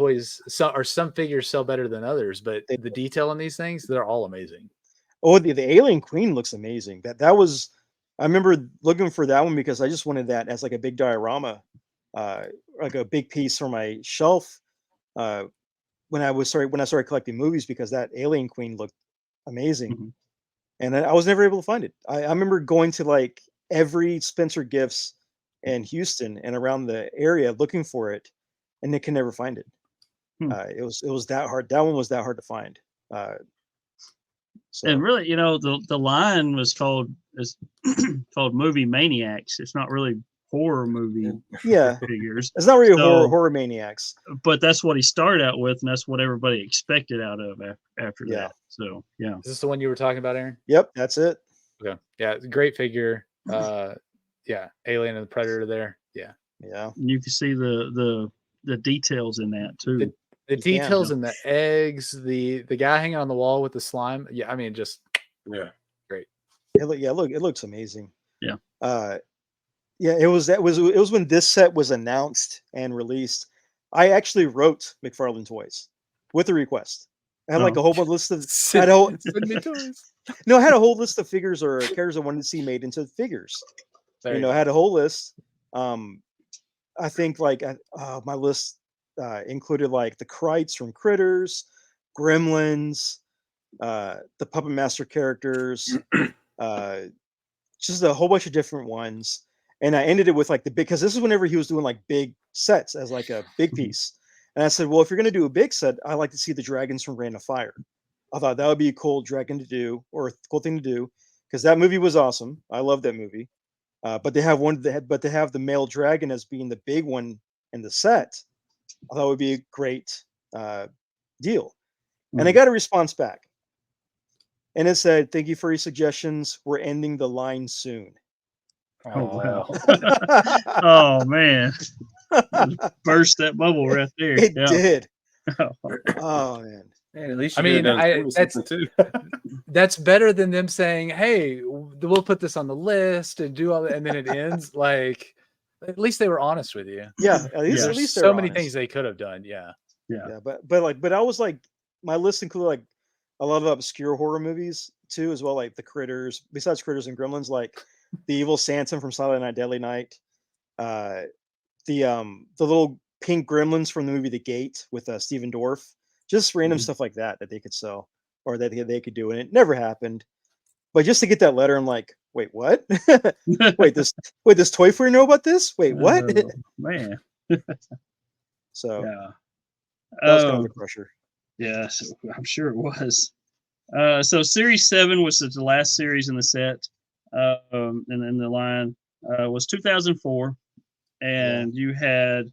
figures sell better than others, but the detail in these things, they're all amazing. Oh, the Alien Queen looks amazing. That was, I remember looking for that one because I just wanted that as like a big diorama, like a big piece for my shelf. When I started collecting movies, because that Alien Queen looked amazing, and I was never able to find it. I remember going to like every Spencer Gifts in Houston and around the area looking for it, and they can never find it. It was that hard. That one was that hard to find. And really, the line was called Movie Maniacs. It's not really horror movie figures. It's not really horror maniacs. But that's what he started out with, and that's what everybody expected out of after that. So Is this the one you were talking about, Aaron? Yep, that's it. Okay. Yeah, it's a great figure. Alien and the Predator there. Yeah. And you can see the details in that too. The details in the eggs, the guy hanging on the wall with the slime. Yeah, I mean, just great. It looks amazing. Yeah. It was when this set was announced and released. I actually wrote McFarlane Toys with a request. I had like a whole bunch list of I had a whole list of figures or characters I wanted to see made into figures. I had a whole list. I think like my list included like the Krites from Critters, Gremlins, the Puppet Master characters, just a whole bunch of different ones. And I ended it with like because this is whenever he was doing like big sets as like a big piece. And I said, well, if you're going to do a big set, I like to see the dragons from Rain of Fire. I thought that would be a cool dragon to do, or a cool thing to do, because that movie was awesome. I love that movie. But they have the male dragon as being the big one in the set. I thought it would be a great deal. And I got a response back. And it said, thank you for your suggestions. We're ending the line soon. Oh, wow. Oh, man. Burst that bubble right there. It did. Oh, man. Man, at least that's better than them saying, hey, we'll put this on the list and do all that, and then it ends. Like, at least they were honest with you. Yeah, at least so many things they could have done. Yeah. But I was like, my list included like a lot of obscure horror movies too, as well, like the Critters, besides Critters and Gremlins, like the Evil Santa from Silent Night, Deadly Night, the little pink gremlins from the movie The Gate with Stephen Dorff, just random stuff like that they could sell or that they could do, and it never happened. But just to get that letter, I'm like, wait, what? wait, this toy for you know about this? Wait, what? Man. So that was kind of a crusher. Yeah, so I'm sure it was. So Series 7 was the last series in the set, and then the line was 2004, and you had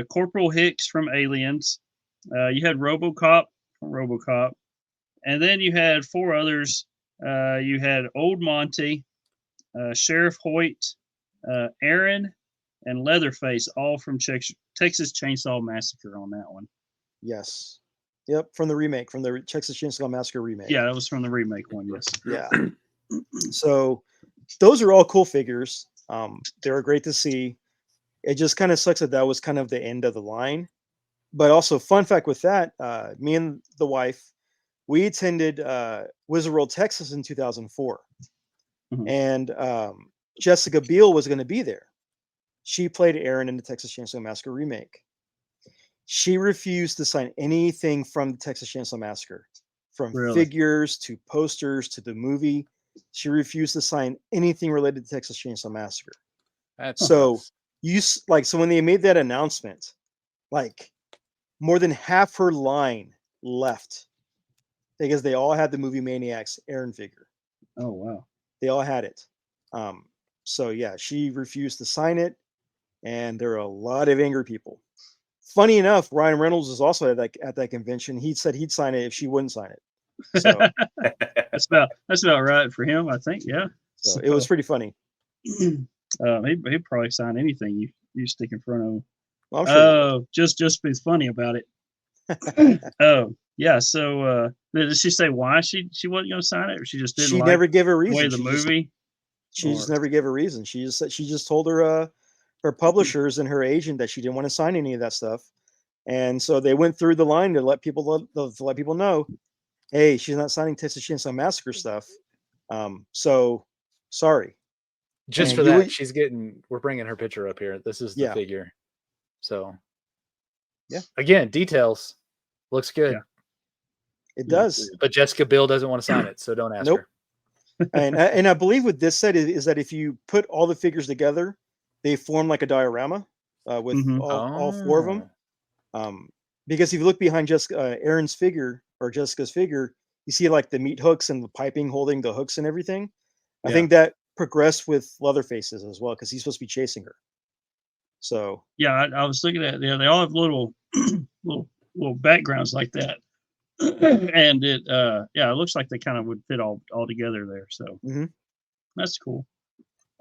Corporal Hicks from Aliens, you had RoboCop from RoboCop, and then you had 4 others. You had Old Monty, Sheriff Hoyt, Aaron, and Leatherface, all from Texas Chainsaw Massacre on that one. Yes. Yep, from the remake, from the Texas Chainsaw Massacre remake. Yeah, that was from the remake one, yes. Yeah. So those are all cool figures. They were great to see. It just kind of sucks that was kind of the end of the line. But also, fun fact with that, me and the wife, we attended Wizard World, Texas in 2004. Mhm. And Jessica Biel was going to be there. She played Erin in the Texas Chainsaw Massacre remake. She refused to sign anything from the Texas Chainsaw Massacre, from Really? figures to posters to the movie. She refused to sign anything related to Texas Chainsaw Massacre. That's So nuts. so when they made that announcement, like more than half her line left because they all had the Movie Maniacs Erin figure. Oh wow. They all had it. So yeah, she refused to sign it, and there are a lot of angry people. Funny enough, Ryan Reynolds is also at that convention. He said he'd sign it if she wouldn't sign it. So, that's about right for him, I think. Yeah. so it was pretty funny. He'd probably sign anything you stick in front of him. Well, I'm sure. Just be funny about it. Oh yeah. So did she say why she wasn't going to sign it, or she just didn't She like never gave a the reason. way the movie? She just never gave a reason. She just told her publishers and her agent that she didn't want to sign any of that stuff, and so they went through the line to let people know, hey, she's not signing Texas Chainsaw Massacre stuff. So sorry. Just And for you that, would- we're bringing her picture up here. This is the Yeah. figure. So Yeah. Again, details. Looks good. Yeah. It does. But Jessica Biel doesn't want to sign it, so don't ask Nope. her. And I believe what this said is that if you put all the figures together, they form like a diorama with Mhm. all four of them. Oh. Because if you look behind Erin's figure or Jessica's figure, you see like the meat hooks and the piping holding the hooks and everything. I Yeah. think that progressed with Leatherface's as well because he's supposed to be chasing her. So Yeah, I was looking at they all have little little backgrounds like that. And it it looks like they kind of would fit all together there. So Mhm. that's cool.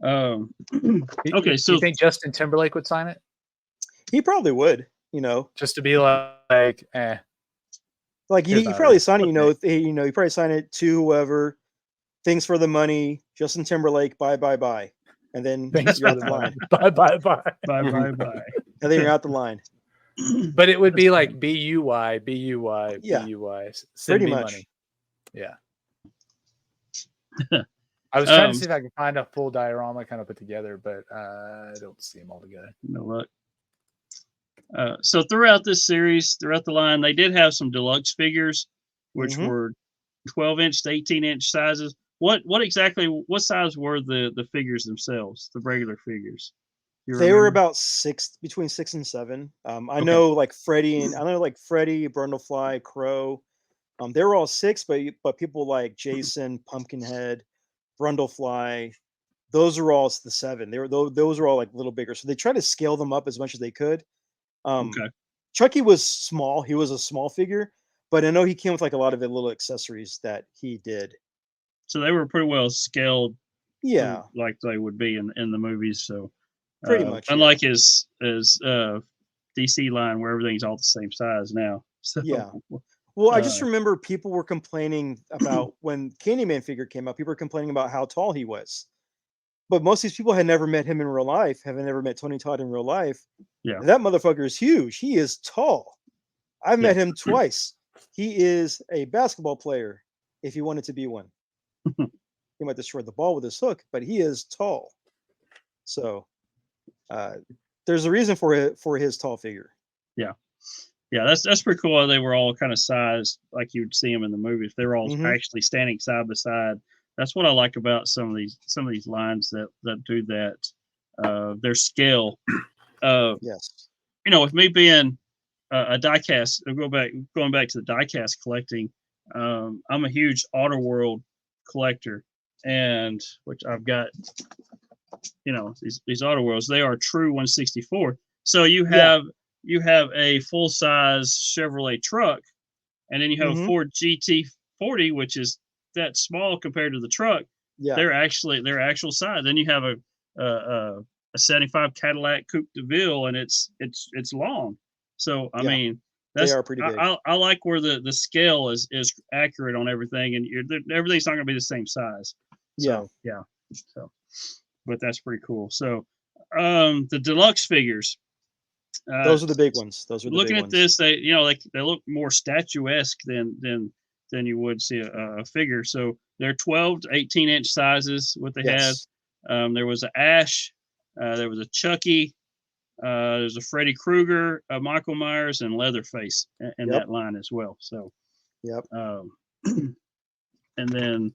Okay, So you think Justin Timberlake would sign it? he probably would, Just to be like, like Here's he my probably ring. sign it, Okay. he probably sign it to whoever, things for the money, Justin Timberlake, bye, and then Thanks you're for out the the line, bye. bye. and then you're out the line. But it would That's be funny. like BUY. Yeah, Send pretty me much. money. Yeah. I was trying to see if I could find a full diorama kind of put together, but I don't see them all together. No luck. So throughout this series, throughout the line, they did have some deluxe figures, which Mhm. were 12-inch to 18-inch sizes. What size were the figures themselves, the regular figures? You They were remember? about between 6 and 7. I Okay. know like Freddy, Brundlefly, Crow. They were all 6, but people like Jason, Pumpkinhead, Brundlefly, those are all the 7. Those are all like a little bigger. So they try to scale them up as much as they could. Okay. Chucky was small. He was a small figure, but I know he came with like a lot of the little accessories that he did. So they were pretty well scaled, Yeah, like they would be in the movies. So pretty much. Yeah. unlike his DC line where everything's all the same size now. So Yeah. Well, I uh, just remember people were complaining about when Candyman figure came out. People were complaining about how tall he was, but most of these people had never met him in real life. Haven't never met Tony Todd in real life. yeah, And that motherfucker is huge. He is tall. I've yeah. met him twice. He is a basketball player. If he wanted to be one, he might destroy the ball with his hook, but he is tall. So there's a reason for his tall figure. Yeah. Yeah, that's pretty cool. How they were all kind of sized like you'd see them in the movies. They were all Mhm. actually standing side by side. That's what I like about some of these lines that do that. Their scale. Yes. With me being a diecast, going back to the diecast collecting. I'm a huge Auto World collector, and which I've got. These Auto Worlds. They are true 1/64. So you have a full size Chevrolet truck, and then you have a Mhm. Ford GT40, which is that small compared to the truck. Yeah. They're actual size. Then you have a 75 Cadillac Coupe de Ville, and it's long. So I Yeah. mean, They are pretty big. I like where the scale is accurate on everything, and everything's not going to be the same size. Yeah. So yeah. So, but that's pretty cool. So the deluxe figures. Those are the big ones. Those are the looking big at ones. this, they they look more statuesque than you would see a figure. So they're 12 to 18-inch sizes. What they had, Yes. there was an Ash, there was a Chucky, there's a Freddy Krueger, a Michael Myers, and Leatherface in Yep. that line as well. So, Yep. and then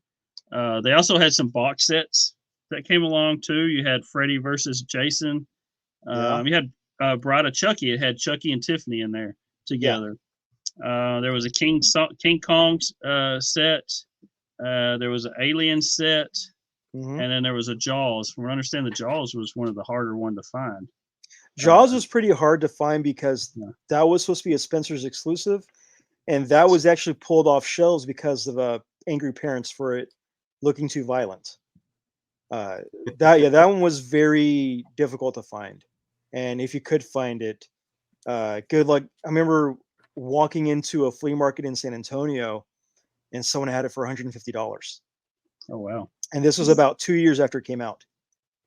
they also had some box sets that came along too. You had Freddy versus Jason. Yeah. You had Bride of Chucky. It had Chucky and Tiffany in there together. There was a King Kong set. There was an Alien set, Mhm. and then there was a Jaws. From what I understand, the Jaws was one of the harder one to find. Jaws was pretty hard to find because Yeah. that was supposed to be a Spencer's exclusive, and that was actually pulled off shelves because of angry parents for it looking too violent. That one was very difficult to find, and if you could find it, good luck. I remember walking into a flea market in San Antonio, and someone had it for $150, Oh wow! and this was about 2 years after it came out.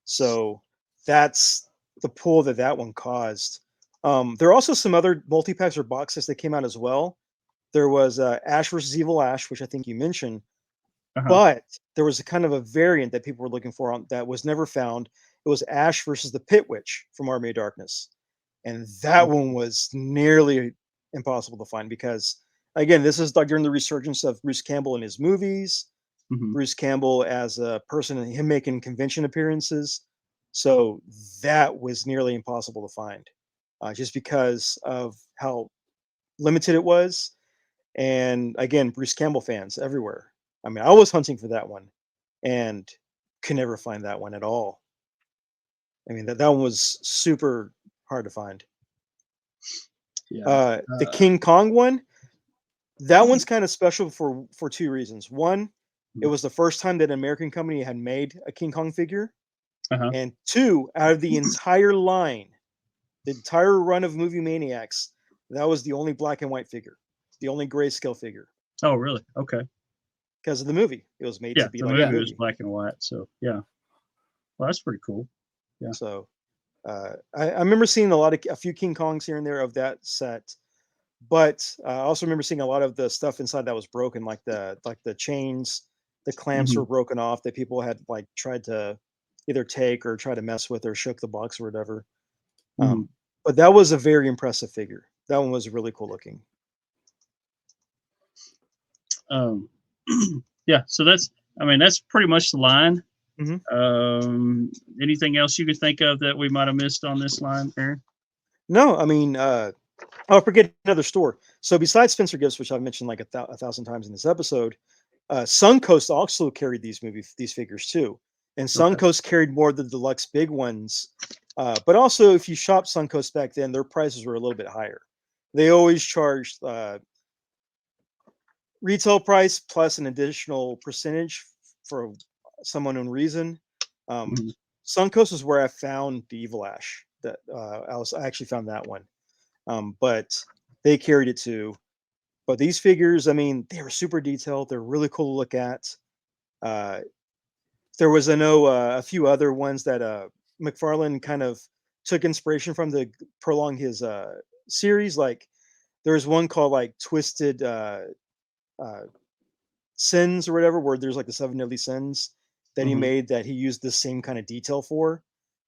So that's the pull that one caused. There are also some other multi-packs or boxes that came out as well. There was Ash versus Evil Ash, which I think you mentioned, Uh-huh. but there was a kind of a variant that people were looking for that was never found. It was Ash versus the Pit Witch from Army of Darkness, and that one was nearly impossible to find because, again, this is like during the resurgence of Bruce Campbell in his movies. Mhm. Bruce Campbell as a person and him making convention appearances. So that was nearly impossible to find, just because of how limited it was. And again, Bruce Campbell fans everywhere. I mean, I was hunting for that one and could never find that one at all. I mean, that one was super hard to find. Yeah. The King Kong one, that one's kind of special for two reasons. One, it was the first time that an American company had made a King Kong figure. Uh-huh. And two, out of the entire line, the entire run of Movie Maniacs, that was the only black and white figure, the only grayscale figure Oh really? Okay. because of the movie. It was made Yeah, to be the like a movie was movie. black and white. So yeah. Well, that's pretty cool. Yeah. So I remember seeing a few King Kongs here and there of that set, but I also remember seeing a lot of the stuff inside that was broken, like the chains, the clamps Mhm. were broken off that people had like tried to either take or try to mess with or shook the box or whatever. Mhm. But that was a very impressive figure. That one was really cool looking. Um, yeah. So that's pretty much the line. Mhm. Anything else you could think of that we might have missed on this line, Aaron? No, I mean, I'll forget another store. So besides Spencer Gifts, which I've mentioned like a thousand times in this episode, Suncoast also carried these figures too, and Okay. Suncoast carried more of the deluxe big ones. But also, if you shopped Suncoast back then, their prices were a little bit higher. They always charged retail price plus an additional percentage for some unknown reason. Mhm. Suncoast is where I found the Evil Ash. That I actually found that one, but they carried it too. But these figures, I mean, they were super detailed. They're really cool to look at. Uh, there was, I know, a few other ones that McFarlane kind of took inspiration from to prolong his series. Like there was one called like Twisted uh, Sins or whatever, where there's like the seven deadly sins that he Mhm. made that he used the same kind of detail for.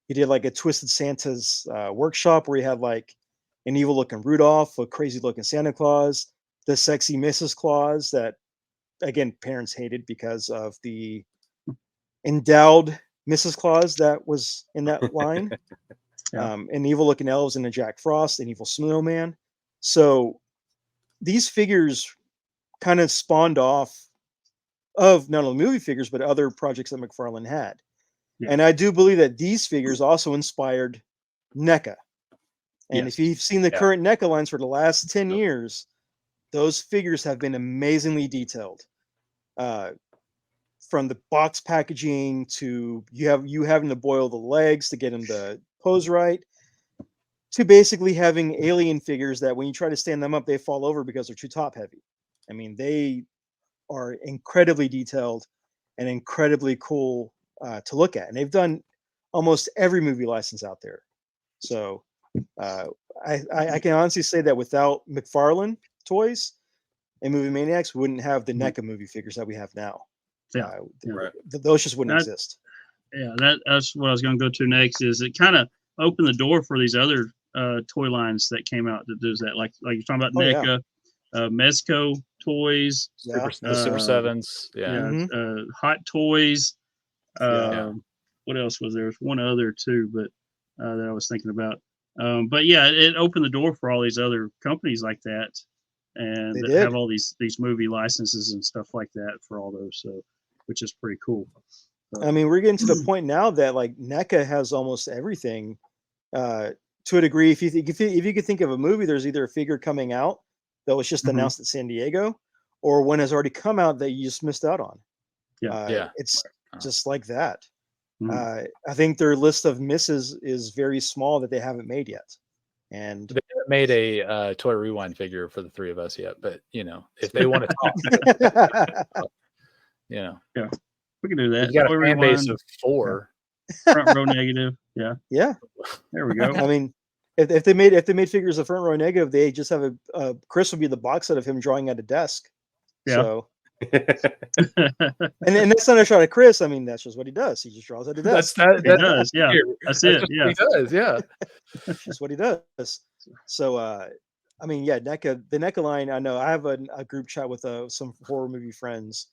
He did like a Twisted Santa's workshop where he had like an evil looking Rudolph, a crazy looking Santa Claus, the sexy Mrs. Claus that again parents hated because of the endowed Mrs. Claus that was in that line, Yeah. and evil looking elves and a Jack Frost, an evil snowman. So these figures kind of spawned off of not only movie figures but other projects that McFarlane had. Yeah. And I do believe that these figures also inspired NECA. And if Yes. you've seen the Yeah. current NECA lines for the last 10 Yep. years, those figures have been amazingly detailed. From the box packaging to you having to boil the legs to get them to pose right, to basically having alien figures that when you try to stand them up, they fall over because they're too top heavy. I mean, they are incredibly detailed and incredibly cool to look at. And they've done almost every movie license out there. So I can honestly say that without McFarlane Toys and Movie Maniacs, we wouldn't have the NECA movie figures that we have now. Yeah, Right. Those just wouldn't exist. Yeah, that's what I was going to go to next. Is it kind of opened the door for these other toy lines that came out that does that, like you're talking about NECA, Mezco Toys, the Super Sevens, Hot Toys. What else was there? There's one other too, but that I was thinking about. But yeah, it opened the door for all these other companies like that, and that have all these movie licenses and stuff like that for all those. So, which is pretty cool. I mean, we're getting to the point now that like NECA has almost everything to a degree. If you could think of a movie, there's either a figure coming out that was just announced at San Diego, or one has already come out that you just missed out on. It's just like that. I think their list of misses is very small that they haven't made yet. And they haven't made a Toy Rewind figure for the three of us yet, but if they want to talk, we can do that. You got a fan base of 4. Front row negative. Yeah. There we go. I mean, if they made figures of front row negative, they just have a Chris would be the box set of him drawing at a desk. Yeah. So and that's not a shot at Chris. I mean, that's just what he does. He just draws at a desk. He does. Yeah. That's it. Yeah. He does. Yeah. That's just what he does. So I mean, the NECA line, I know I have a group chat with some horror movie friends.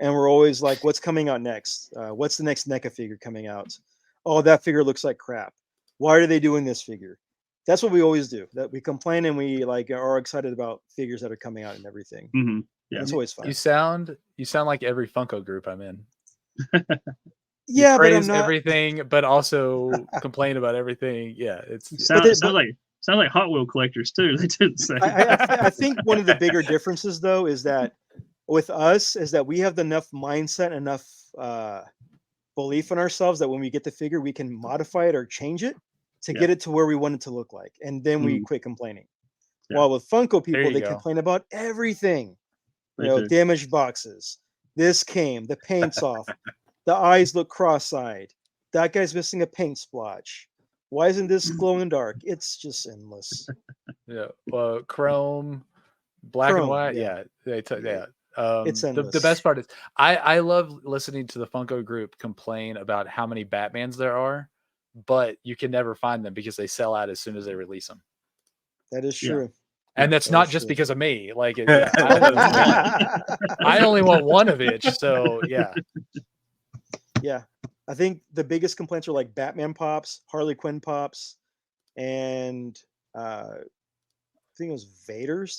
And we're always like, what's coming out next? What's the next NECA figure coming out? Oh, that figure looks like crap. Why are they doing this figure? That's what we always do. That we complain and we are excited about figures that are coming out and everything. Mm-hmm. Yeah, it's always fun. You sound like every Funko group I'm in. Yeah, but I'm not everything, but also complain about everything. Yeah, sounds like Hot Wheel collectors too. They did the same. I think one of the bigger differences though is that with us is that we have enough mindset, enough belief in ourselves that when we get the figure, we can modify it or change it to get it to where we want it to look like. And then we quit complaining. Yeah. While with Funko people, they complain about everything. Damaged boxes. This came, the paint's off. The eyes look cross-eyed. That guy's missing a paint splotch. Why isn't this glow in dark? It's just endless. Chrome, black and white. It's endless. The best part is I love listening to the Funko group complain about how many Batmans there are, but you can never find them because they sell out as soon as they release them. That is true. And that's not just because of me. Like, I only want one of each. So yeah. I think the biggest complaints are like Batman pops, Harley Quinn pops, and I think it was Vader's.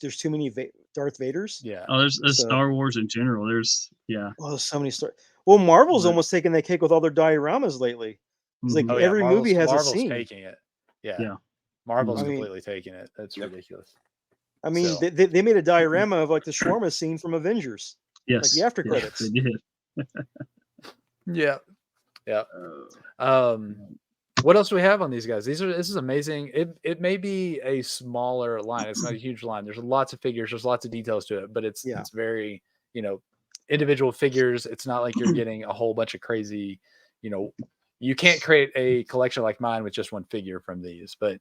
There's too many Darth Vaders. Yeah. Oh, there's Star Wars in general. There's so many Well, Marvel's almost taking that cake with all their dioramas lately. It's like every movie has Marvel's a scene. Taking it. Yeah. Marvel's completely taking it. That's ridiculous. I mean, they made a diorama of like the shawarma scene from Avengers. Yes. Like the after credits. They did. Yeah. What else do we have on these guys? This is amazing. It may be a smaller line. It's not a huge line. There's lots of figures. There's lots of details to it, but it's very, individual figures. It's not like you're getting a whole bunch of crazy, you can't create a collection like mine with just one figure from these, but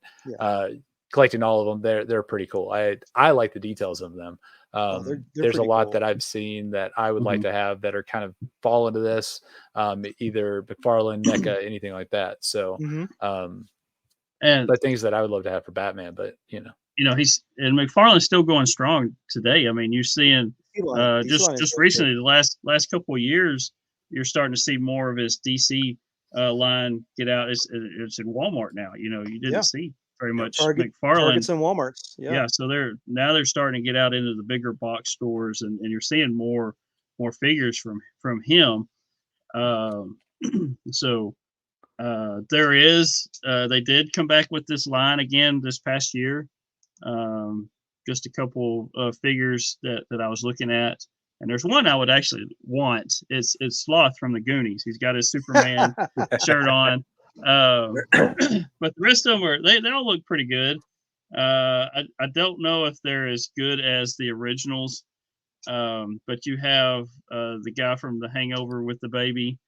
collecting all of them, they're pretty cool. I like the details of them. They're there's a lot cool. that I've seen that I would like to have that are kind of fall into this, either McFarlane, NECA, anything like that. So, but things that I would love to have for Batman, but McFarlane's still going strong today. I mean, you're seeing just recently, the last couple of years, you're starting to see more of his DC line get out. It's in Walmart now. You didn't see very much McFarlane. Targets and Walmarts. So they're starting to get out into the bigger box stores, and you're seeing more figures from him. So there is they did come back with this line again this past year. Just a couple of figures that I was looking at. And there's one I would actually want. It's Sloth from the Goonies. He's got his Superman shirt on. But the rest of them they all look pretty good. I don't know if they're as good as the originals. But you have the guy from The Hangover with the baby.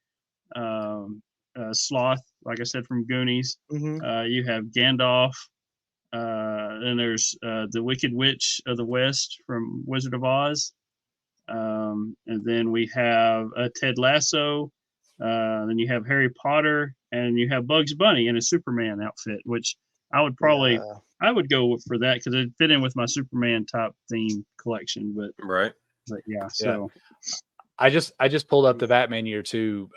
Sloth, like I said, from Goonies. Mhm. You have Gandalf. And there's the Wicked Witch of the West from Wizard of Oz. And then we have Ted Lasso. Then you have Harry Potter, and you have Bugs Bunny in a Superman outfit, which I would probably Yeah. I would go for that because it fit in with my Superman top theme collection. But Right. yeah, so I just pulled up the Batman Year 2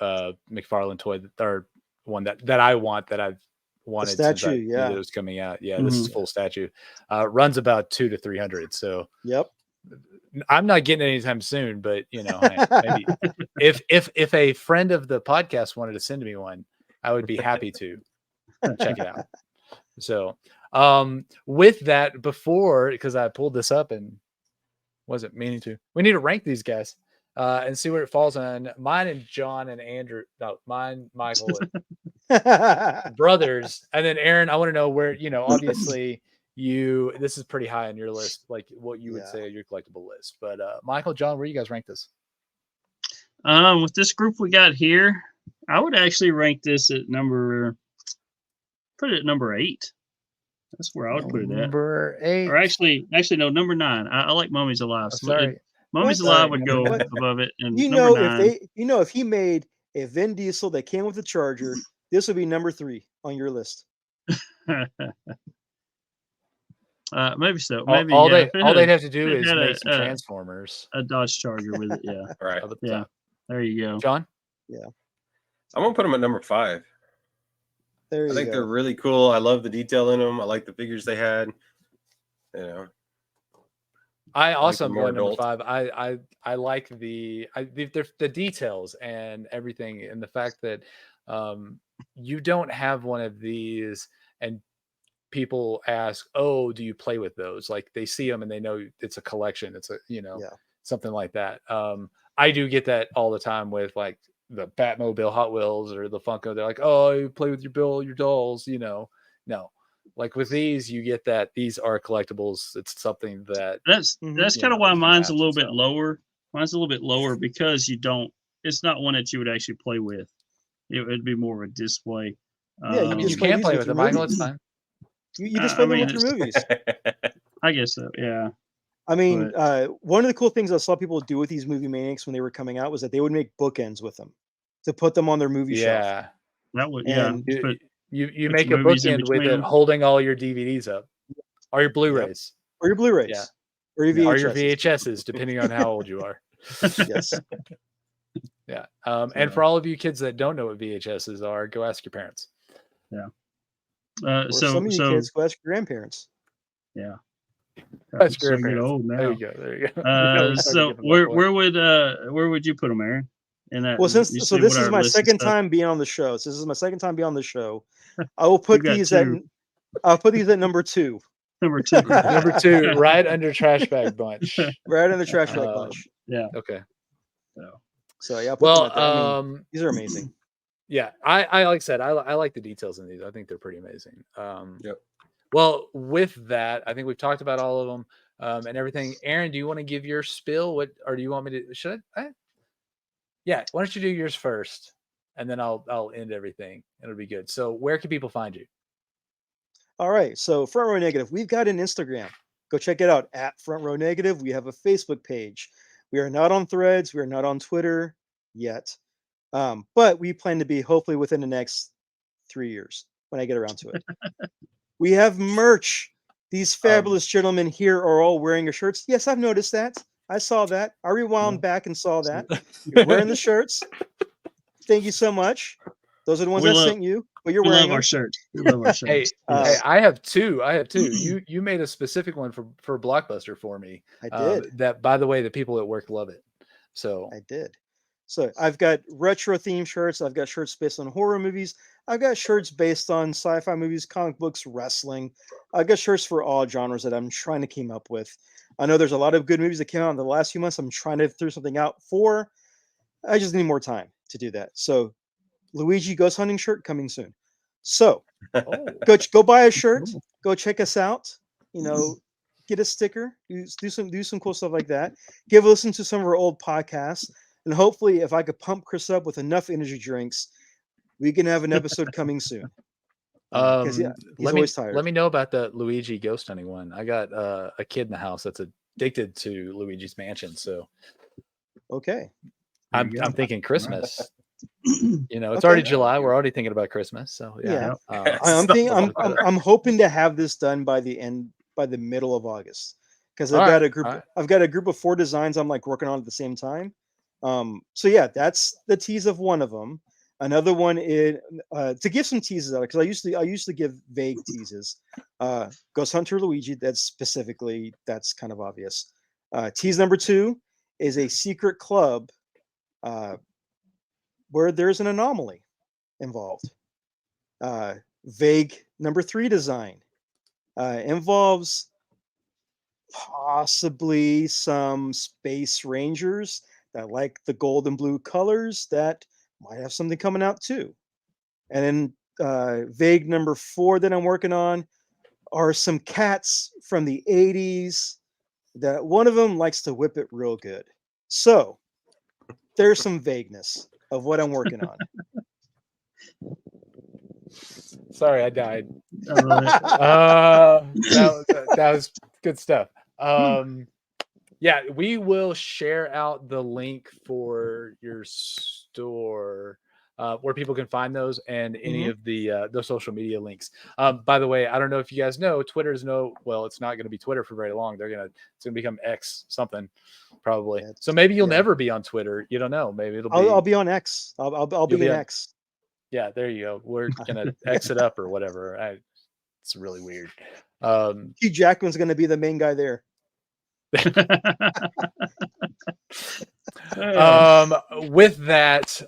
McFarlane toy, or one that I want, that I've wanted since I statue, knew yeah. that it was coming out. Yeah, this is full statue. Runs about 200 to 300. So Yep. I'm not getting it anytime soon, but you know, maybe if a friend of the podcast wanted to send me one, I would be happy to check it out. So with that, because I pulled this up and wasn't meaning to, we need to rank these guys and see where it falls on mine and John and Andrew. No, mine, Michael, and brothers, and then Aaron. I want to know where, obviously this is pretty high on your list, like what you would say your collectible list. But Michael, John, where you guys rank this? With this group we got here, I would actually rank this at number 8. That's where I would put it at. Number 8. Or actually, no, number 9. I like Mummies Alive. Oh, sorry. Mummies Alive would go above it. And number 9. If he made a Vin Diesel that came with a Charger, this would be number 3 on your list. Maybe so. Maybe all they'd have to do is make some Transformers. A Dodge Charger with it, yeah. Right. Yeah. There you go. John? Yeah. I'm gonna put them at number 5. There you I think go. they're really cool. I love the detail in them. I like the figures they had. I also am going number 5. I like the details and everything, and the fact that you don't have one of these and people ask, "Oh, do you play with those?" Like they see them and they know it's a collection. It's something like that. I do get that all the time with like the Batmobile Hot Wheels or the Funko. They're like, "Oh, you play with your dolls," No. Like with these, you get that these are collectibles. It's something that's kind of why mine's a little bit lower. Mine's a little bit lower because it's not one that you would actually play with. It would be more of a display. You can play with it, Michael. It's fine. You just play them with your movies. I guess so. Yeah. I mean, one of the cool things I saw people do with these Movie Maniacs when they were coming out was that they would make bookends with them to put them on their movie shelf. Yeah, that would. You make a bookend with it, holding all your DVDs up, or your Blu-rays, or your Blu-rays, or your VHSs. Or your VHSs, depending on how old you are. Yes. Yeah. And for all of you kids that don't know what VHSs are, go ask your parents. Yeah. Some of you kids go ask your grandparents. Yeah. That's grandparents. Old now. There you go. So where would you put them, Aaron? This is my second time being on the show. So this is my second time being on the show. I will put these at number 2. Number 2. Number 2, right under Trash Bag Bunch. Right under Trash Bag Bunch. Yeah. Okay. So yeah. These are amazing. Yeah, I like I said, I like the details in these. I think they're pretty amazing. Yep. Well, with that, I think we've talked about all of them and everything. Aaron, do you want to give your spill? Or do you want me to? Should I? Yeah, why don't you do yours first, and then I'll end everything. It'll be good. So, where can people find you? All right. So, Front Row Negative, we've got an Instagram. Go check it out at Front Row Negative. We have a Facebook page. We are not on Threads. We are not on Twitter yet, but we plan to be hopefully within the next 3 years when I get around to it. We have merch. These fabulous gentlemen here are all wearing your shirts. Yes, I've noticed that. I saw that. I rewound back and saw that. You're wearing the shirts. Thank you so much. Those are the ones I sent you. But you're wearing our shirts. We love our shirts. Hey, I have two. You made a specific one for Blockbuster for me. I did. That, by the way, the people at work love it. So I did. So I've got retro themed shirts. I've got shirts based on horror movies. I've got shirts based on sci-fi movies, comic books, wrestling. I've got shirts for all genres that I'm trying to come up with. I know there's a lot of good movies that came out in the last few months. I'm trying to throw something out for. I just need more time to do that. So Luigi Ghost Hunting shirt coming soon. So go buy a shirt. Go check us out. Get a sticker. Do some cool stuff like that. Give a listen to some of our old podcasts. And hopefully, if I could pump Chris up with enough energy drinks, we can have an episode coming soon. Because he's always tired. Let me know about the Luigi ghost hunting one. I got a kid in the house that's addicted to Luigi's Mansion. So okay, I'm thinking Christmas. It's already July. We're already thinking about Christmas. So yeah. I'm hoping to have this done by the middle of August, because I've got a group of 4 designs I'm like working on at the same time. So yeah, that's the tease of one of them. Another one is to give some teases out, because I usually give vague teases. Ghost Hunter Luigi, that's kind of obvious. Tease number 2 is a secret club where there's an anomaly involved. Vague number 3 design involves possibly some space rangers that like the gold and blue colors that might have something coming out too. And then vague number 4 that I'm working on are some cats from the 80s that one of them likes to whip it real good. So there's some vagueness of what I'm working on. Sorry, I died. That was good stuff. Yeah, we will share out the link for your store where people can find those, and any of the social media links. By the way, I don't know if you guys know, it's not going to be Twitter for very long. It's going to become X something probably. Yeah, so maybe you'll never be on Twitter. You don't know. Maybe I'll be on X. I'll be an X. Yeah, there you go. We're gonna X it up or whatever. It's really weird. Hugh Jackman's going to be the main guy there. With that,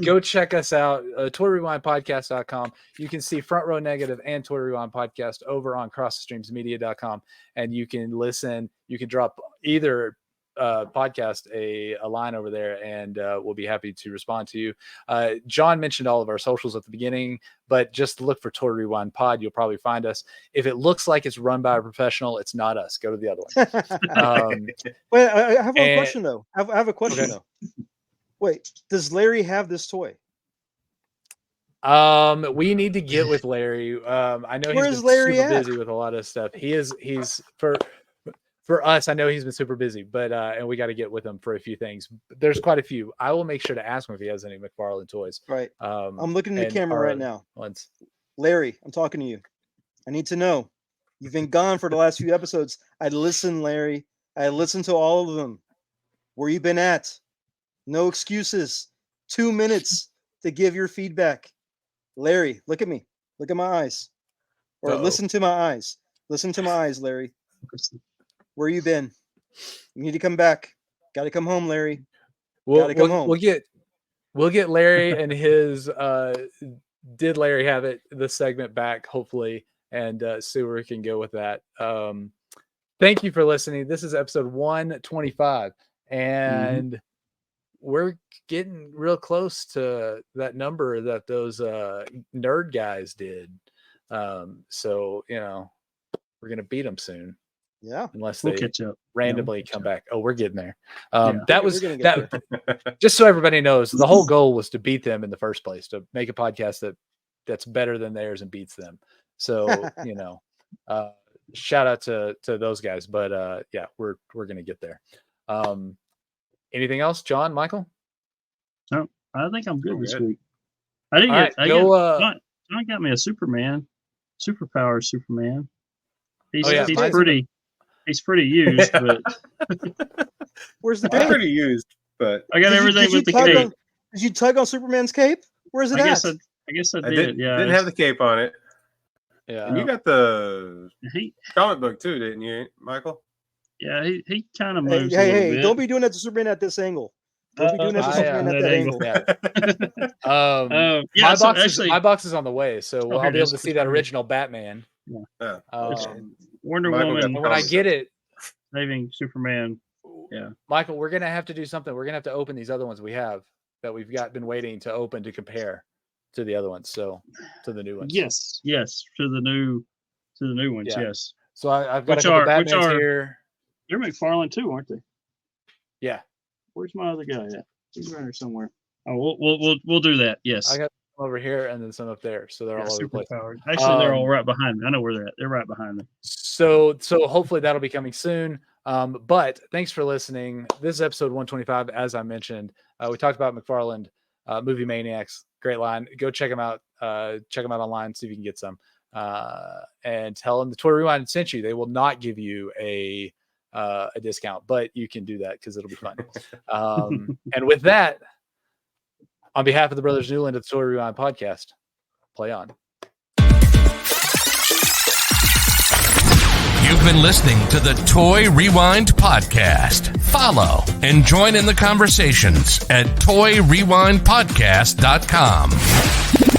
go check us out, toyrewindpodcast.com. You can see Front Row Negative and Toy Rewind Podcast over on crossthestreamsmedia.com, and you can listen. You can drop either podcast a line over there, and we'll be happy to respond to you. John mentioned all of our socials at the beginning, but just look for Toy Rewind Pod. You'll probably find us. If it looks like it's run by a professional, it's not us. Go to the other one. Wait, I have a question though. I have a question though. Wait, does Larry have this toy? We need to get with Larry. I know Where's he's been Larry super at? busy with a lot of stuff. He's for us, I know he's been super busy, but and we got to get with him for a few things. There's quite a few. I will make sure to ask him if he has any McFarlane toys. Right. I'm looking at the camera right now. Larry, I'm talking to you. I need to know. You've been gone for the last few episodes. I listened, Larry. I listened to all of them. Where you been at? No excuses. 2 minutes to give your feedback. Larry, look at me. Look at my eyes. Or listen to my eyes. Listen to my eyes, Larry. Where you been? You need to come back. Got to come home, Larry. Got to come home. We'll get Larry and his did Larry have it the segment back, hopefully, and see where we can go with that. Thank you for listening. This is episode 125, and we're getting real close to that number that those nerd guys did. So we're gonna beat them soon. Yeah, unless they catch up. randomly come back. Oh, we're getting there. That was that. Just so everybody knows, the whole goal was to beat them in the first place, to make a podcast that's better than theirs and beats them. So shout out to those guys. But yeah, we're gonna get there. Anything else, John, Michael? No, I think I'm good this week. I didn't get. John got me a Superman, superpower Superman. He's pretty used, but where's the cape? Pretty used, but I got everything with the cape. Did you tug on Superman's cape? Where's it at? I guess I did. Yeah, didn't have the cape on it. Yeah, and you got the comic book too, didn't you, Michael? Yeah, he kind of moves. Hey! Don't be doing that to Superman at this angle. Don't be doing that to Superman at that angle. My box is on the way, so I'll be able to see that original Batman. Yeah. Wonder Woman. When I get it, saving Superman. Yeah, Michael, we're gonna have to do something. We're gonna have to open these other ones we've been waiting to open to compare to the other ones. So to the new ones. Yes, to the new ones. Yeah. Yes. So I've got a couple Batmans here. They're McFarlane too, aren't they? Yeah. Where's my other guy at? He's around here somewhere. Oh, we'll do that. Yes. over here and then some up there. So they're all over the place. Powered. Actually, they're all right behind me. I know where they're at. They're right behind me. So hopefully that'll be coming soon. But thanks for listening. This is episode 125. As I mentioned, we talked about McFarlane Movie Maniacs. Great line. Go check them out. Check them out online. See if you can get some. And tell them the Toy Rewind sent you. They will not give you a discount, but you can do that because it'll be fun. And with that, on behalf of the Brothers Newland of the Toy Rewind podcast, play on. You've been listening to the Toy Rewind podcast. Follow and join in the conversations at toyrewindpodcast.com.